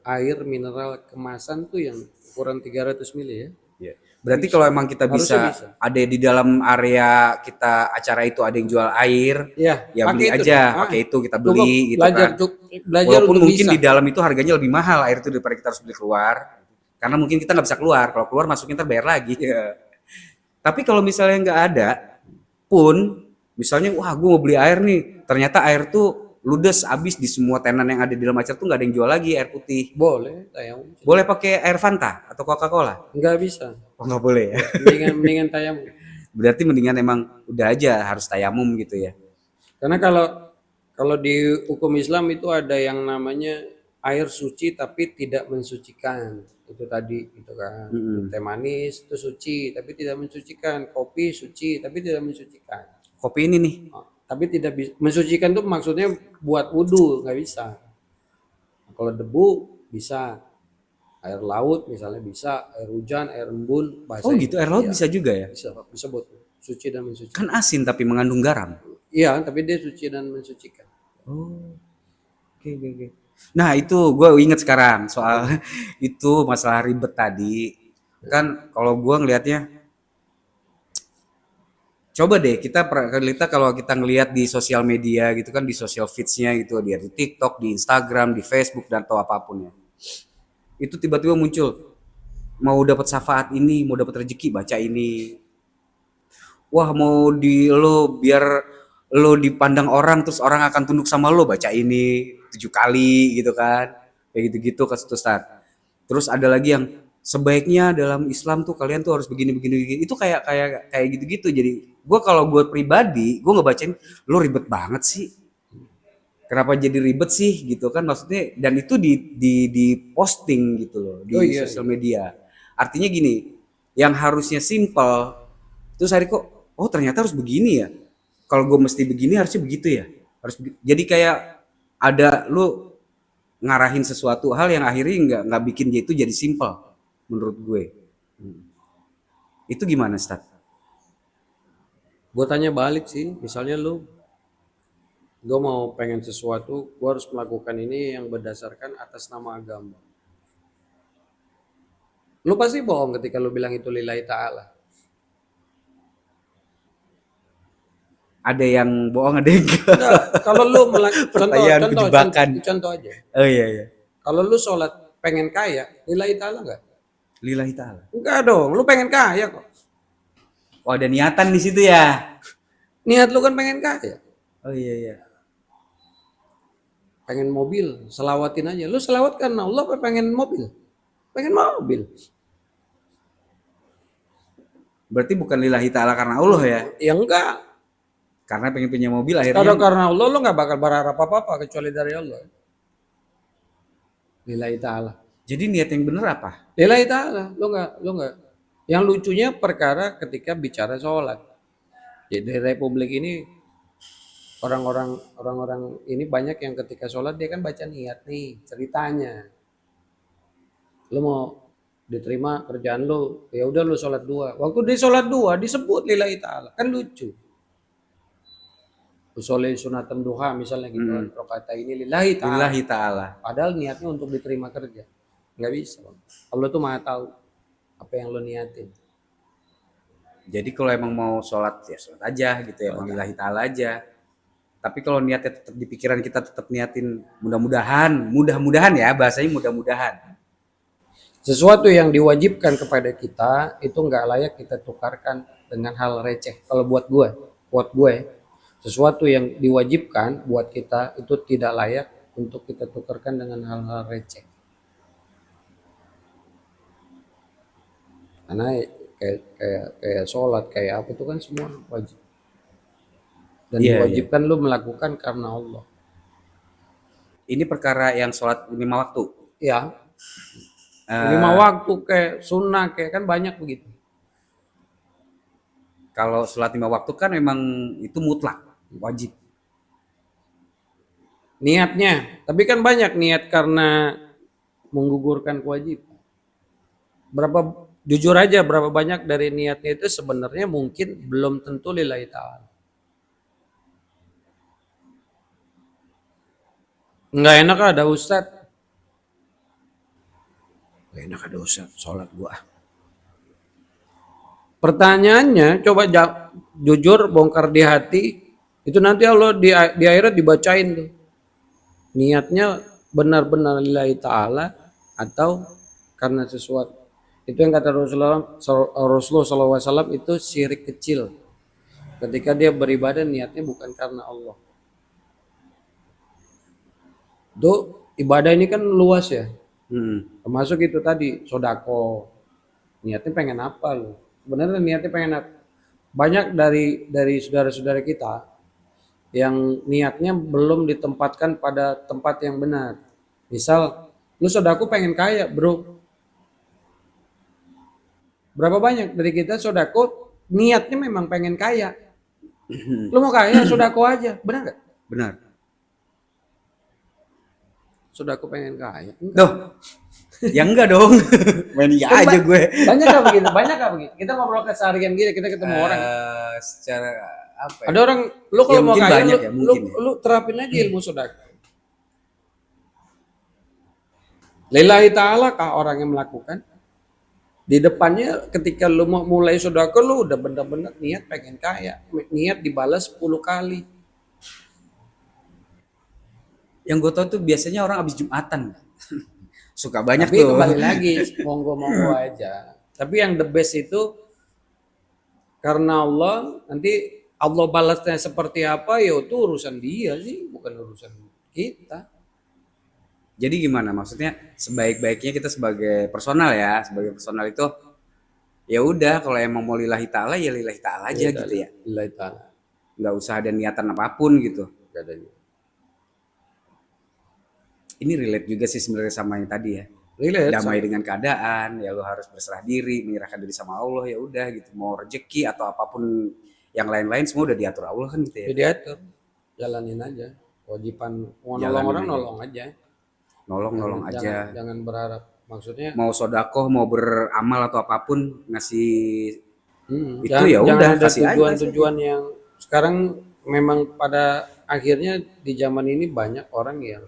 air mineral kemasan tuh yang ukuran 300 mili ya? Ya. Berarti kalau emang kita Harusnya bisa ada di dalam area kita acara itu ada yang jual air, Ya, ya beli pakai itu aja, dong. pakai itu kita Coba beli gitu belajar, kan. belajar Walaupun untuk mungkin bisa. di dalam itu harganya lebih mahal air itu daripada kita harus beli keluar. Karena mungkin kita nggak bisa keluar. Kalau keluar masuknya ntar bayar lagi. Ya. Tapi kalau misalnya nggak ada pun, misalnya wah gue mau beli air nih, ternyata air tuh ludes habis di semua tenan yang ada di dalam acara tuh nggak ada yang jual lagi air putih. Boleh tayamum. Boleh pakai air Fanta atau Coca-Cola? Nggak bisa. Oh nggak boleh ya. Mendingan tayamum. Berarti mendingan emang udah aja harus tayamum gitu ya. Karena kalau di hukum Islam itu ada yang namanya air suci tapi tidak mensucikan. Itu tadi gitu kan. Teh manis itu suci tapi tidak mensucikan. Kopi suci tapi tidak mensucikan. Kopi ini nih. Tapi tidak bisa mensucikan tuh maksudnya buat wudhu nggak bisa. Kalau debu bisa, air laut misalnya bisa, air hujan, air embun, bahasa Oh gitu, air laut iya, bisa juga ya? bisa buat suci dan mensucikan. Kan asin tapi mengandung garam. Iya, tapi dia suci dan mensucikan. Oh, oke. Nah itu gue inget sekarang soal itu masalah ribet tadi. Kan kalau gue ngelihatnya, coba deh kita kalau kita ngelihat di sosial media gitu kan di social feeds-nya gitu dia di TikTok, di Instagram, di Facebook dan atau apapun ya. Itu tiba-tiba muncul mau dapat syafaat ini, mau dapat rezeki baca ini. Wah, mau biar lo dipandang orang terus orang akan tunduk sama lo baca ini 7 kali gitu kan. Kayak gitu-gitu ke Ustaz. Terus ada lagi yang sebaiknya dalam Islam tuh kalian tuh harus begini. Itu kayak gitu-gitu. Jadi kalau gue pribadi, gue ngebacain lo ribet banget sih. Kenapa jadi ribet sih gitu kan maksudnya dan itu di posting gitu loh di sosial media. Artinya gini, yang harusnya simple terus hari kok oh ternyata harus begini ya. Kalau gue mesti begini harusnya begitu ya. Jadi kayak ada lu ngarahin sesuatu hal yang akhirnya nggak bikin dia itu jadi simple menurut gue. Itu gimana, Stat? Gue tanya balik sih, misalnya gue mau pengen sesuatu, gue harus melakukan ini yang berdasarkan atas nama agama. Lu pasti bohong ketika lu bilang itu lillahi ta'ala. Ada yang bohong, ada yang enggak. Enggak, kalau lu contoh aja. Oh iya. Kalau lu sholat pengen kaya, lillahi ta'ala enggak? Lillahi ta'ala. Enggak dong, lu pengen kaya kok. Oh ada niatan di situ ya. Niat lu kan pengen kaya. Oh iya. Pengen mobil, selawatin aja. Lu selawat karena Allah apa pengen mobil? Pengen mobil. Berarti bukan lillahi ta'ala karena Allah ya? Ya enggak. Karena pengen punya mobil akhirnya. Kalau karena Allah lu enggak bakal berharap apa-apa kecuali dari Allah. Lillahi ta'ala. Jadi niat yang bener apa? Lillahi ta'ala. Lu enggak. Yang lucunya perkara ketika bicara sholat. Jadi Republik ini orang-orang ini banyak yang ketika sholat dia kan baca niat nih ceritanya. Lu mau diterima kerjaan lu, ya udah lu sholat 2. Waktu dia sholat 2 disebut lillahi ta'ala, kan lucu. Usolli sunatan duha misalnya gitu kan, rakaat ini lillahi ta'ala. Lillahi ta'ala. Padahal niatnya untuk diterima kerja. Nggak bisa. Allah tuh maha tahu. apa yang lo niatin. Jadi kalau emang mau sholat ya sholat aja gitu ya, mau lillahi ta'ala aja. Tapi kalau niatnya tetap di pikiran kita tetap niatin mudah-mudahan ya, bahasanya mudah-mudahan. Sesuatu yang diwajibkan kepada kita itu nggak layak kita tukarkan dengan hal receh. Kalau buat gue, sesuatu yang diwajibkan buat kita itu tidak layak untuk kita tukarkan dengan hal-hal receh. Karena kayak sholat, kayak apa itu kan semua wajib. Dan Iya, diwajibkan lu melakukan karena Allah. Ini perkara yang sholat 5 waktu. Ya, 5 waktu kayak sunnah kayak kan banyak begitu. Kalau sholat 5 waktu kan memang itu mutlak, wajib. Niatnya, tapi kan banyak niat karena menggugurkan kewajiban. Jujur aja berapa banyak dari niatnya itu sebenarnya mungkin belum tentu lillahi ta'ala. Nggak enak ada ustadz. Nggak enak ada ustadz, sholat gua. Pertanyaannya coba jujur bongkar di hati, itu nanti Allah di akhirat dibacain tuh. Niatnya benar-benar lillahi ta'ala atau karena sesuatu. Itu yang kata Rasulullah SAW itu syirik kecil. Ketika dia beribadah niatnya bukan karena Allah. Tuh ibadah ini kan luas ya. Termasuk itu tadi sodako. Niatnya pengen apa lu? Sebenarnya niatnya pengen apa? Banyak dari saudara-saudara kita yang niatnya belum ditempatkan pada tempat yang benar. Misal, lu sodako pengen kaya, bro. Berapa banyak dari kita sodako niatnya memang pengen kaya. Lu mau kaya, sodako aja, benar nggak? Benar. Sodako pengen kaya. Duh, ya enggak dong. Main iya aja gue. Banyak apa begitu? Banyak apa begitu? Kita ngobrol keseharian gini, kita ketemu orang. Secara apa ya? Ada orang, lu kalau Ya, mau mungkin kaya, banyak ya, mungkin ya. lu terapin aja ilmu sodako. Lillahi ta'ala kah orang yang melakukan? Di depannya ketika lu mau mulai sodako, lu udah bener-bener niat pengen kaya. Niat dibalas 10 kali. Yang gue tau tuh biasanya orang abis Jumatan. Suka banyak Tapi tuh. kembali lagi, monggo-monggo aja. Tapi yang the best itu karena Allah, nanti Allah balasnya seperti apa, ya itu urusan dia sih, bukan urusan kita. Jadi gimana? Maksudnya sebaik-baiknya kita sebagai personal ya, sebagai personal itu ya udah kalau emang mau lillahi ta'ala ya lillahi ta'ala aja gitu ya. Lillahi ta'ala. Nggak usah ada niatan apapun gitu. Gak ada. Ini relate juga sih sebenarnya sama yang tadi ya. Relate, Damai dengan keadaan, ya lu harus berserah diri, menyerahkan diri sama Allah ya udah gitu. Mau rezeki atau apapun yang lain-lain semua udah diatur Allah kan gitu ya. Jadi atur, jalanin aja. Kewajiban mau nolong Jalanin orang aja. nolong aja. Nolong aja. Jangan berharap. Maksudnya Mau sodakoh, mau beramal atau apapun ngasih itu jangan, ya jangan udah ada kasih aja. tujuan-tujuan yang sekarang memang pada akhirnya di zaman ini banyak orang yang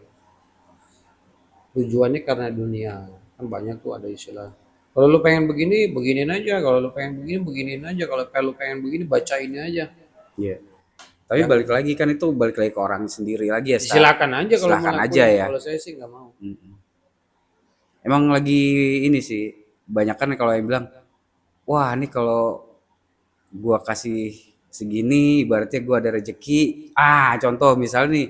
tujuannya karena dunia. Kan banyak tuh ada istilah. Kalau lu pengen begini, beginiin aja. Kalau lu pengen begini, beginiin aja. Kalau lu pengen begini, bacain aja. Iya. Tapi balik lagi kan itu balik lagi ke orang sendiri lagi ya. Silakan aja kalau Silakan mau aja ya. Kalau saya sih nggak mau. Emang lagi ini sih banyak kan kalau yang bilang, wah ini kalau gua kasih segini, ibaratnya gua ada rezeki. Contoh misalnya nih,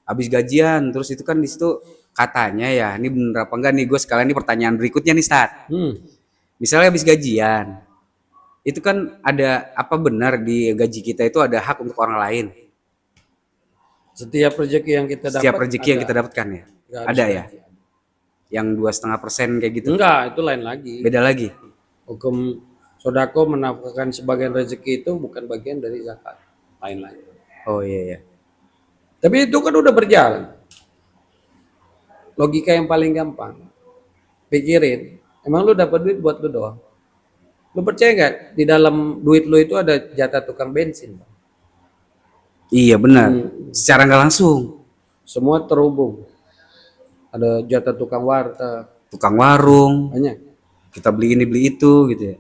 habis gajian, terus itu kan di situ katanya ya, ini bener apa enggak nih? Gue sekalian nih pertanyaan berikutnya nih, Stat. Misalnya habis gajian, itu kan ada apa benar di gaji kita itu ada hak untuk orang lain? Setiap rezeki yang kita dapat. Setiap rezeki yang kita dapatkan ya, ada ya. Yang 2,5% kayak gitu. Enggak, itu lain lagi. Beda lagi. Hukum sodako menafkahkan sebagian rezeki itu bukan bagian dari zakat. Lain lagi. Oh iya. Tapi itu kan udah berjalan. Logika yang paling gampang. Pikirin, emang lu dapat duit buat lu doang? Lu percaya nggak di dalam duit lu itu ada jatah tukang bensin? Iya benar. Secara nggak langsung. Semua terhubung. Ada jatah tukang warteg. Tukang warung. Banyak. kita beli ini beli itu gitu ya.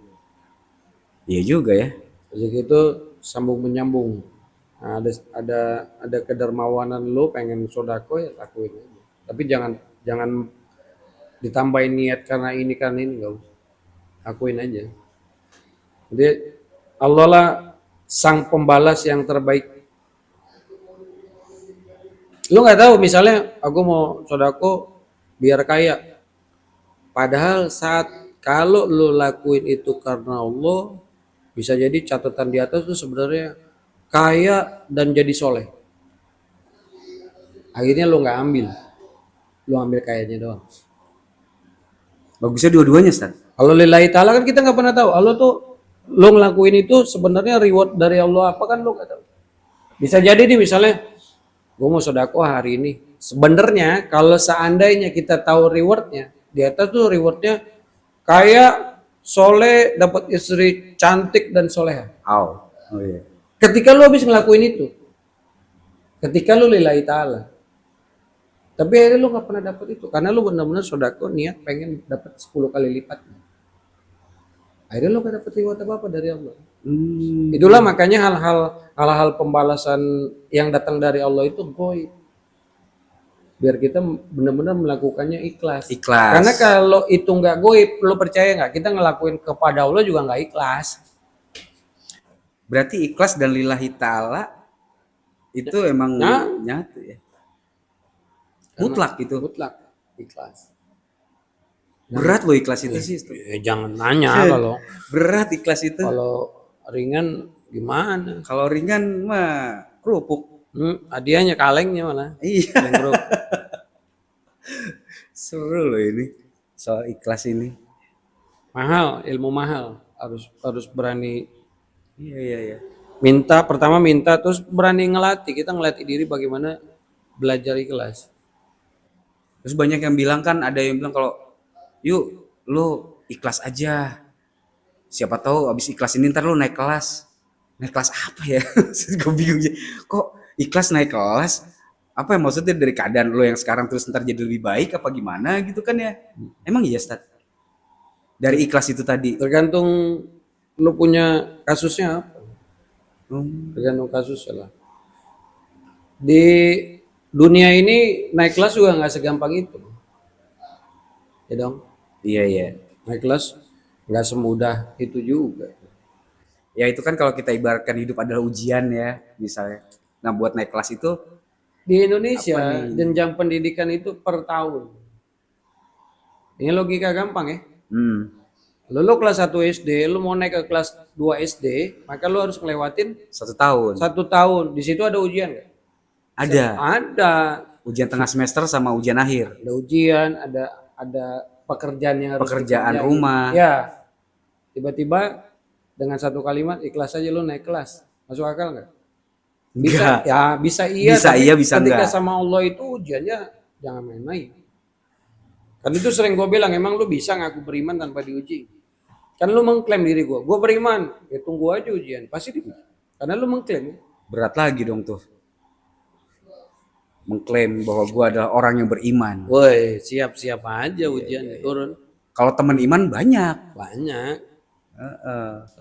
Iya juga ya. Rezeki itu sambung menyambung. Nah, ada kedermawanan lu pengen sodako ya lakuin aja. Tapi jangan ditambahin niat karena ini nggak usah. Lakuin aja. Jadi Allah lah sang pembalas yang terbaik. Lu nggak tahu misalnya aku mau sodako biar kaya. Padahal saat kalau lu lakuin itu karena Allah, bisa jadi catatan di atas tuh sebenarnya kaya dan jadi soleh. Akhirnya lu nggak ambil, lu ambil kayanya doang. Bagusnya dua-duanya, Ustaz. Kalau lillahi ta'ala kan kita nggak pernah tahu. Allah tuh lu ngelakuin itu sebenarnya reward dari Allah apa kan lu nggak tahu. Bisa jadi nih misalnya, gue mau sedekah hari ini. Sebenarnya kalau seandainya kita tahu rewardnya, di atas tuh rewardnya kaya, soleh, dapat istri cantik dan soleha. Oh iya. Ketika lu habis ngelakuin itu, ketika lu lillahi ta'ala, tapi akhirnya lu nggak pernah dapat itu karena lu benar-benar sodako niat pengen dapat 10 kali lipat. Akhirnya lu gak dapat reward apa-apa dari Allah. Itulah makanya hal-hal pembalasan yang datang dari Allah itu goib. Biar kita benar-benar melakukannya ikhlas. Ikhlas. Karena kalau itu nggak goib, lu percaya nggak? Kita ngelakuin kepada Allah juga nggak ikhlas. Berarti ikhlas dan lillahi ta'ala itu emang nyatu ya. Mutlak gitu. Mutlak ikhlas. Berat loh ikhlas itu sih. Jangan nanya kalau berat ikhlas itu. Kalau ringan gimana? Kalau ringan mah kerupuk. Hadiahnya kalengnya malah. Iya. Seru loh ini soal ikhlas ini. Mahal, ilmu mahal. Harus berani. Iya. Pertama minta, terus berani ngelatih. Kita ngelatih diri bagaimana belajar ikhlas. Terus banyak yang bilang kan, ada yang bilang kalau yuk lo ikhlas aja. Siapa tahu abis ikhlas ini ntar lo naik kelas. Naik kelas apa ya? Gue bingung aja. Kok ikhlas naik kelas? Apa yang maksudnya dari keadaan lo yang sekarang terus ntar jadi lebih baik apa gimana gitu kan ya? Emang iya, Ustaz? Dari ikhlas itu tadi. Tergantung lo punya kasusnya apa. Tergantung kasusnya lah. Di dunia ini naik kelas juga nggak segampang itu. Ya dong? Iya. Naik kelas nggak semudah itu juga. Ya itu kan kalau kita ibaratkan hidup adalah ujian ya, misalnya. Nah buat naik kelas itu di Indonesia jenjang pendidikan itu per tahun. Ini logika gampang ya. Lo kelas 1 SD, lo mau naik ke kelas 2 SD, maka lo harus ngelewatin 1 tahun. 1 tahun. Di situ ada ujian nggak? Ada. Ujian tengah semester sama ujian akhir. Ada ujian, ada pekerjaan yang harus rumah. Ya. Tiba-tiba dengan satu kalimat ikhlas aja lo naik kelas. Masuk akal nggak? Bisa. Enggak. Ya bisa iya. Bisa tapi iya bisa ketika enggak. sama Allah itu ujiannya jangan main-main. Kan itu sering gue bilang, emang lu bisa ngaku beriman tanpa diuji? Kan lu mengklaim diri gue beriman, ya tunggu aja ujian, pasti diuji. Karena lu mengklaim. Berat lagi dong tuh. Mengklaim bahwa gue adalah orang yang beriman. Woi, siap-siap aja ujian turun. Kalau teman iman banyak.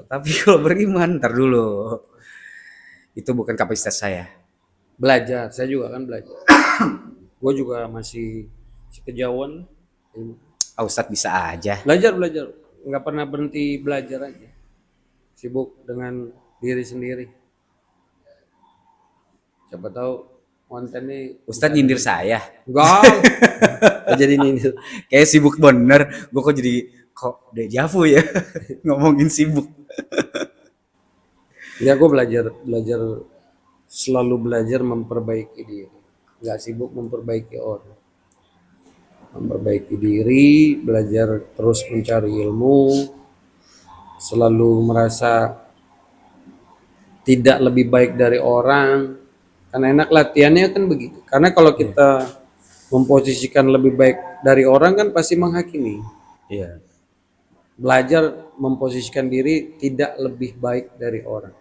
Tapi kalau beriman, ntar dulu. Itu bukan kapasitas saya. Belajar, saya juga kan belajar. Gue juga masih kejauhan. Ustadz bisa aja. Belajar, nggak pernah berhenti belajar aja. Sibuk dengan diri sendiri. Siapa tahu kontennya. Ustadz nyindir saya. Enggak. Jadi nyindir. Kayak sibuk bener. Gue kok jadi dejavu ya ngomongin sibuk. Ya gue belajar selalu belajar memperbaiki diri. Nggak sibuk memperbaiki orang. Memperbaiki diri, belajar terus mencari ilmu, selalu merasa tidak lebih baik dari orang. Karena enak latihannya kan begitu. Karena kalau kita memposisikan lebih baik dari orang kan pasti menghakimi. Iya. Belajar memposisikan diri tidak lebih baik dari orang.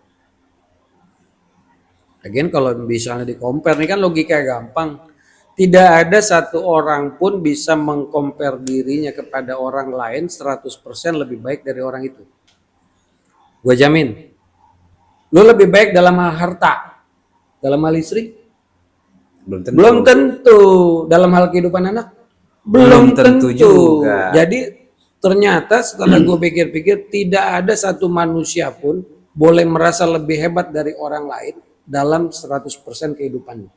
Lagian kalau misalnya di compare nih kan logika gampang. Tidak ada satu orang pun bisa mengcompare dirinya kepada orang lain 100% lebih baik dari orang itu. Gue jamin. Lu lebih baik dalam hal harta, dalam hal istri, Belum tentu. belum tentu. Dalam hal kehidupan anak, belum tentu juga. Jadi ternyata setelah gue pikir-pikir, tidak ada satu manusia pun boleh merasa lebih hebat dari orang lain dalam 100% kehidupannya.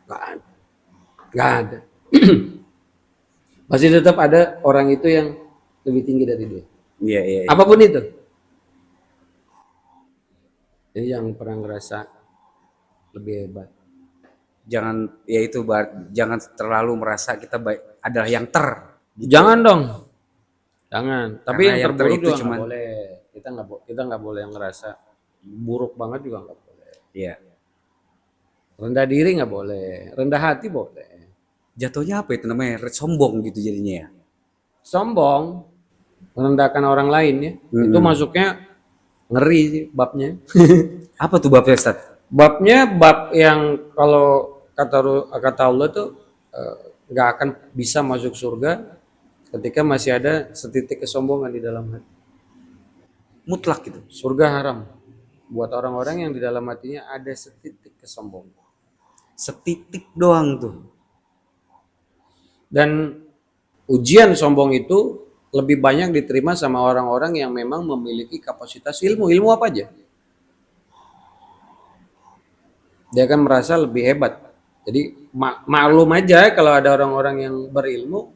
Gak ada. Gak ada. Masih tetap ada orang itu yang lebih tinggi dari dia. Iya, iya. Apapun itu. Jadi yang pernah ngerasa lebih hebat. Jangan ya itu jangan terlalu merasa kita baik adalah yang Jangan dong. Jangan. Tapi Karena yang yang terburuk itu juga cuman- nggak boleh. Kita nggak boleh yang ngerasa buruk banget juga nggak boleh. Iya. Rendah diri nggak boleh. Rendah hati boleh. Jatuhnya apa itu namanya? Sombong gitu jadinya ya. Sombong, merendahkan orang lain ya. Itu masuknya ngeri sih babnya. Apa tuh babnya, Ustaz? Babnya bab yang kalau kata Allah tuh nggak akan bisa masuk surga ketika masih ada setitik kesombongan di dalam hati. Mutlak gitu. Surga haram buat orang-orang yang di dalam hatinya ada setitik kesombongan. Setitik doang tuh. Dan ujian sombong itu lebih banyak diterima sama orang-orang yang memang memiliki kapasitas ilmu apa aja. Dia akan merasa lebih hebat. Jadi maklum aja kalau ada orang-orang yang berilmu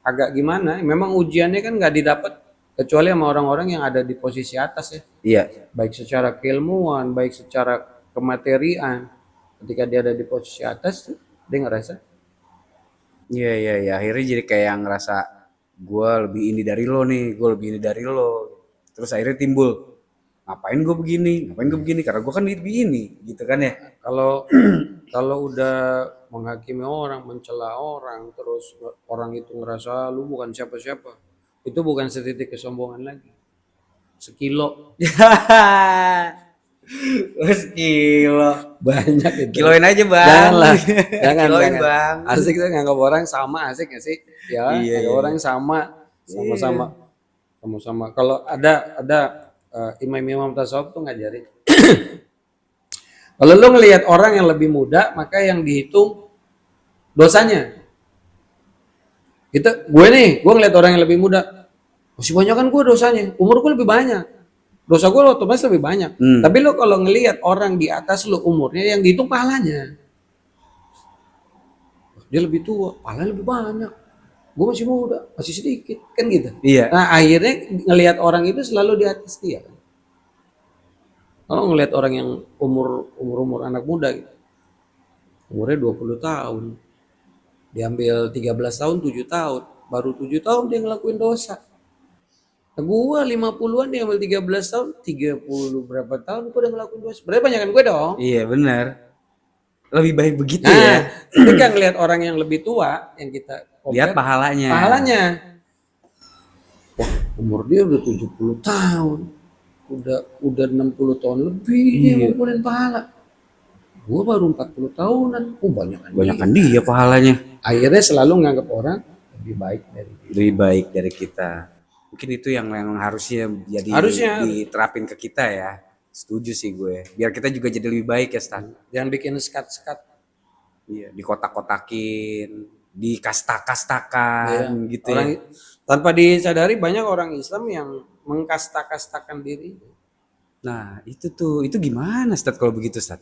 agak gimana. Memang ujiannya kan nggak didapat kecuali sama orang-orang yang ada di posisi atas ya. Iya. Baik secara keilmuan, baik secara kematerian. Ketika dia ada di posisi atas, dia ngerasa Iya, iya, iya. Akhirnya jadi kayak yang ngerasa gue lebih ini dari lo nih, gue lebih ini dari lo. Terus akhirnya timbul, ngapain gue begini, karena gue kan lebih ini, gitu kan ya. kalau kalau udah menghakimi orang, mencela orang, terus orang itu ngerasa lu bukan siapa-siapa, itu bukan setitik kesombongan lagi, sekilo Sekilo. banyak itu. Kiloin aja bang. Janganlah, jangan, Kiloin jangan. bang. Asik tuh nganggap orang sama, asik gak sih? Ya, Iya, nganggap iya. orang sama-sama. Kalau ada imam-imam tasawuf tuh ngajarin. Kalau lu ngelihat orang yang lebih muda, maka yang dihitung dosanya. Gue ngelihat orang yang lebih muda, masih banyak kan gue dosanya, umur gue lebih banyak. Dosa gue otomatis lebih banyak. Tapi lo kalau ngelihat orang di atas lo umurnya, yang dihitung pahalanya. Dia lebih tua, pahalanya lebih banyak. Gue masih muda, masih sedikit, kan gitu. Iya. Nah akhirnya ngelihat orang itu selalu di atas dia. Kalau ngelihat orang yang umur anak muda gitu, umurnya 20 tahun, diambil 13 tahun, 7 tahun, baru 7 tahun dia ngelakuin dosa. Nah, gua 50-an dia ambil 13 tahun, 30 berapa tahun gua udah ngelakuin dosa. Berarti banyakan gue dong. Iya benar. Lebih baik begitu Nah, ya. ketika ngelihat orang yang lebih tua yang kita Lihat compare, pahalanya. Wah, umur dia udah 70 tahun. Udah 60 tahun lebih dia ngumpulin pahala. Gua baru 40 tahunan. Banyakan dia pahalanya. Akhirnya selalu nganggap orang lebih baik dari dia. Lebih baik dari kita. Mungkin itu yang harusnya jadi diterapin ke kita ya. Setuju sih gue. Biar kita juga jadi lebih baik ya Stan. Jangan bikin sekat-sekat. Iya, dikotak-kotakin, dikasta-kastakan gitu Orang ya. tanpa disadari banyak orang Islam yang mengkasta-kastakan diri. Nah, itu gimana Stat kalau begitu Stat?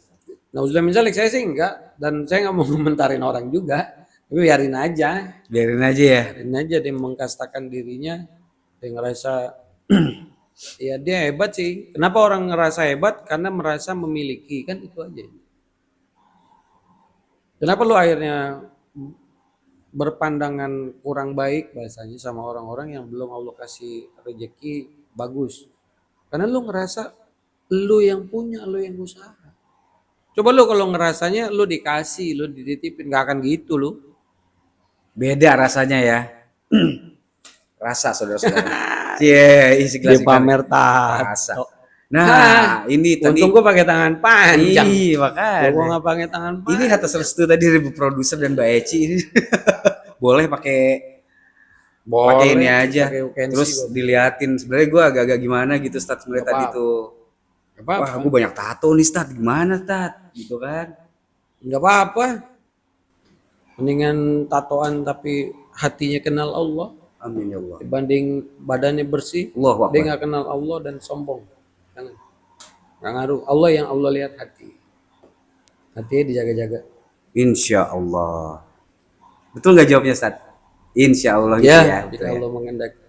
Nah, udah misalnya saya sih enggak, dan saya nggak mau komentarin orang juga. Tapi biarin aja. Biarin aja ya. Biarin aja dia mengkastakan dirinya. Dia ngerasa ya dia hebat sih. Kenapa orang ngerasa hebat? Karena merasa memiliki, kan itu aja. Kenapa lu akhirnya berpandangan kurang baik bahasanya sama orang-orang yang belum Allah kasih rezeki bagus? Karena lu ngerasa lu yang punya, lu yang usaha. Coba lu kalau ngerasanya lu dikasih, lu dititipin, gak akan gitu lu. Beda rasanya ya. Rasa saudara-saudara. Cie, isi Dia kelas pamer rasa. Nah, ini tadi. Untung gua pakai tangan panjang. Iya, Kalau makanya. gua nggak pakai tangan Ini panjang. atas restu tadi dari produser dan Mbak Eci ini. Boleh pakai ini aja. pakai UKNC, Terus Bob. diliatin. Sebenarnya gue agak-agak gimana gitu Stat sebenarnya Nggak tadi apa-apa. tuh. Nggak apa-apa. Wah, gue banyak tato nih Stat. Gimana Stat? Gitu kan. Nggak apa-apa. Mendingan tatoan tapi hatinya kenal Allah Amin ya Allah. dibanding badannya bersih. Allahu Dia Akbar. nggak kenal Allah dan sombong. Jangan. Nggak ngaruh. Allah yang Allah lihat hati. Hatinya dijaga-jaga. Insya Allah. Betul nggak jawabnya Stat? Insya Allah gitu Ya, ya. Betul jika ya. Allah mengendaki.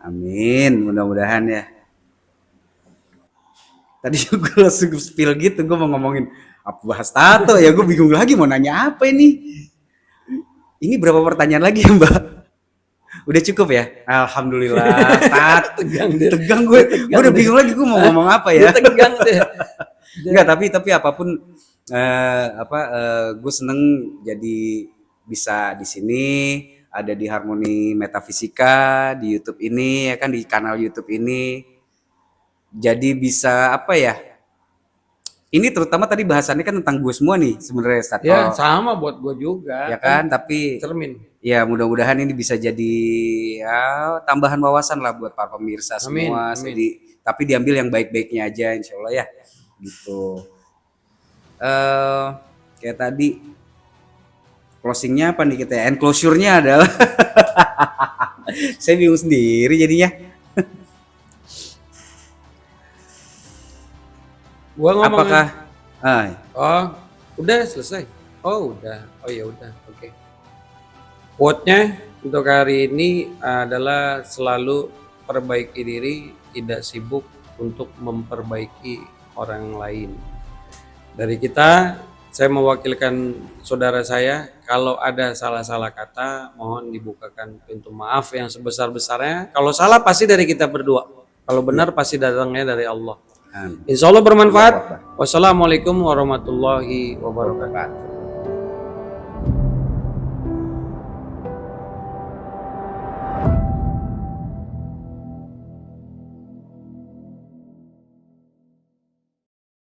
Amin. Mudah-mudahan ya. Tadi gue langsung spill gitu. Gue mau ngomongin apa bahas tato ya. Gue bingung lagi mau nanya apa ini. Ini berapa pertanyaan lagi ya Mbak? Udah cukup ya? Alhamdulillah. Stat. Tegang gue. Gue udah bingung lagi gue mau ngomong apa ya. Tegang deh. Enggak, tapi apapun gue seneng jadi bisa di sini, ada di Harmoni Metafisika di YouTube ini ya kan, di kanal YouTube ini. Jadi bisa apa ya? Ini terutama tadi bahasannya kan tentang gue semua nih sebenarnya Stat. Ya, sama buat gua juga. Ya kan, tapi Cermin. ya mudah-mudahan ini bisa jadi ya tambahan wawasan lah buat para pemirsa Amin, semua. amin. Jadi, tapi diambil yang baik-baiknya aja insya Allah ya. Gitu. Kayak tadi closingnya apa nih kita ya? Enclosure-nya adalah saya bingung sendiri jadinya. Gua ngomong. Apakah Oh, udah selesai. Oh, udah. Oh ya udah. Oke. Quote-nya untuk hari ini adalah selalu perbaiki diri, tidak sibuk untuk memperbaiki orang lain. Dari kita, saya mewakilkan saudara saya, kalau ada salah-salah kata, mohon dibukakan pintu maaf yang sebesar-besarnya. Kalau salah pasti dari kita berdua. Kalau benar pasti datangnya dari Allah. Insya Allah bermanfaat. Wassalamualaikum warahmatullahi wabarakatuh.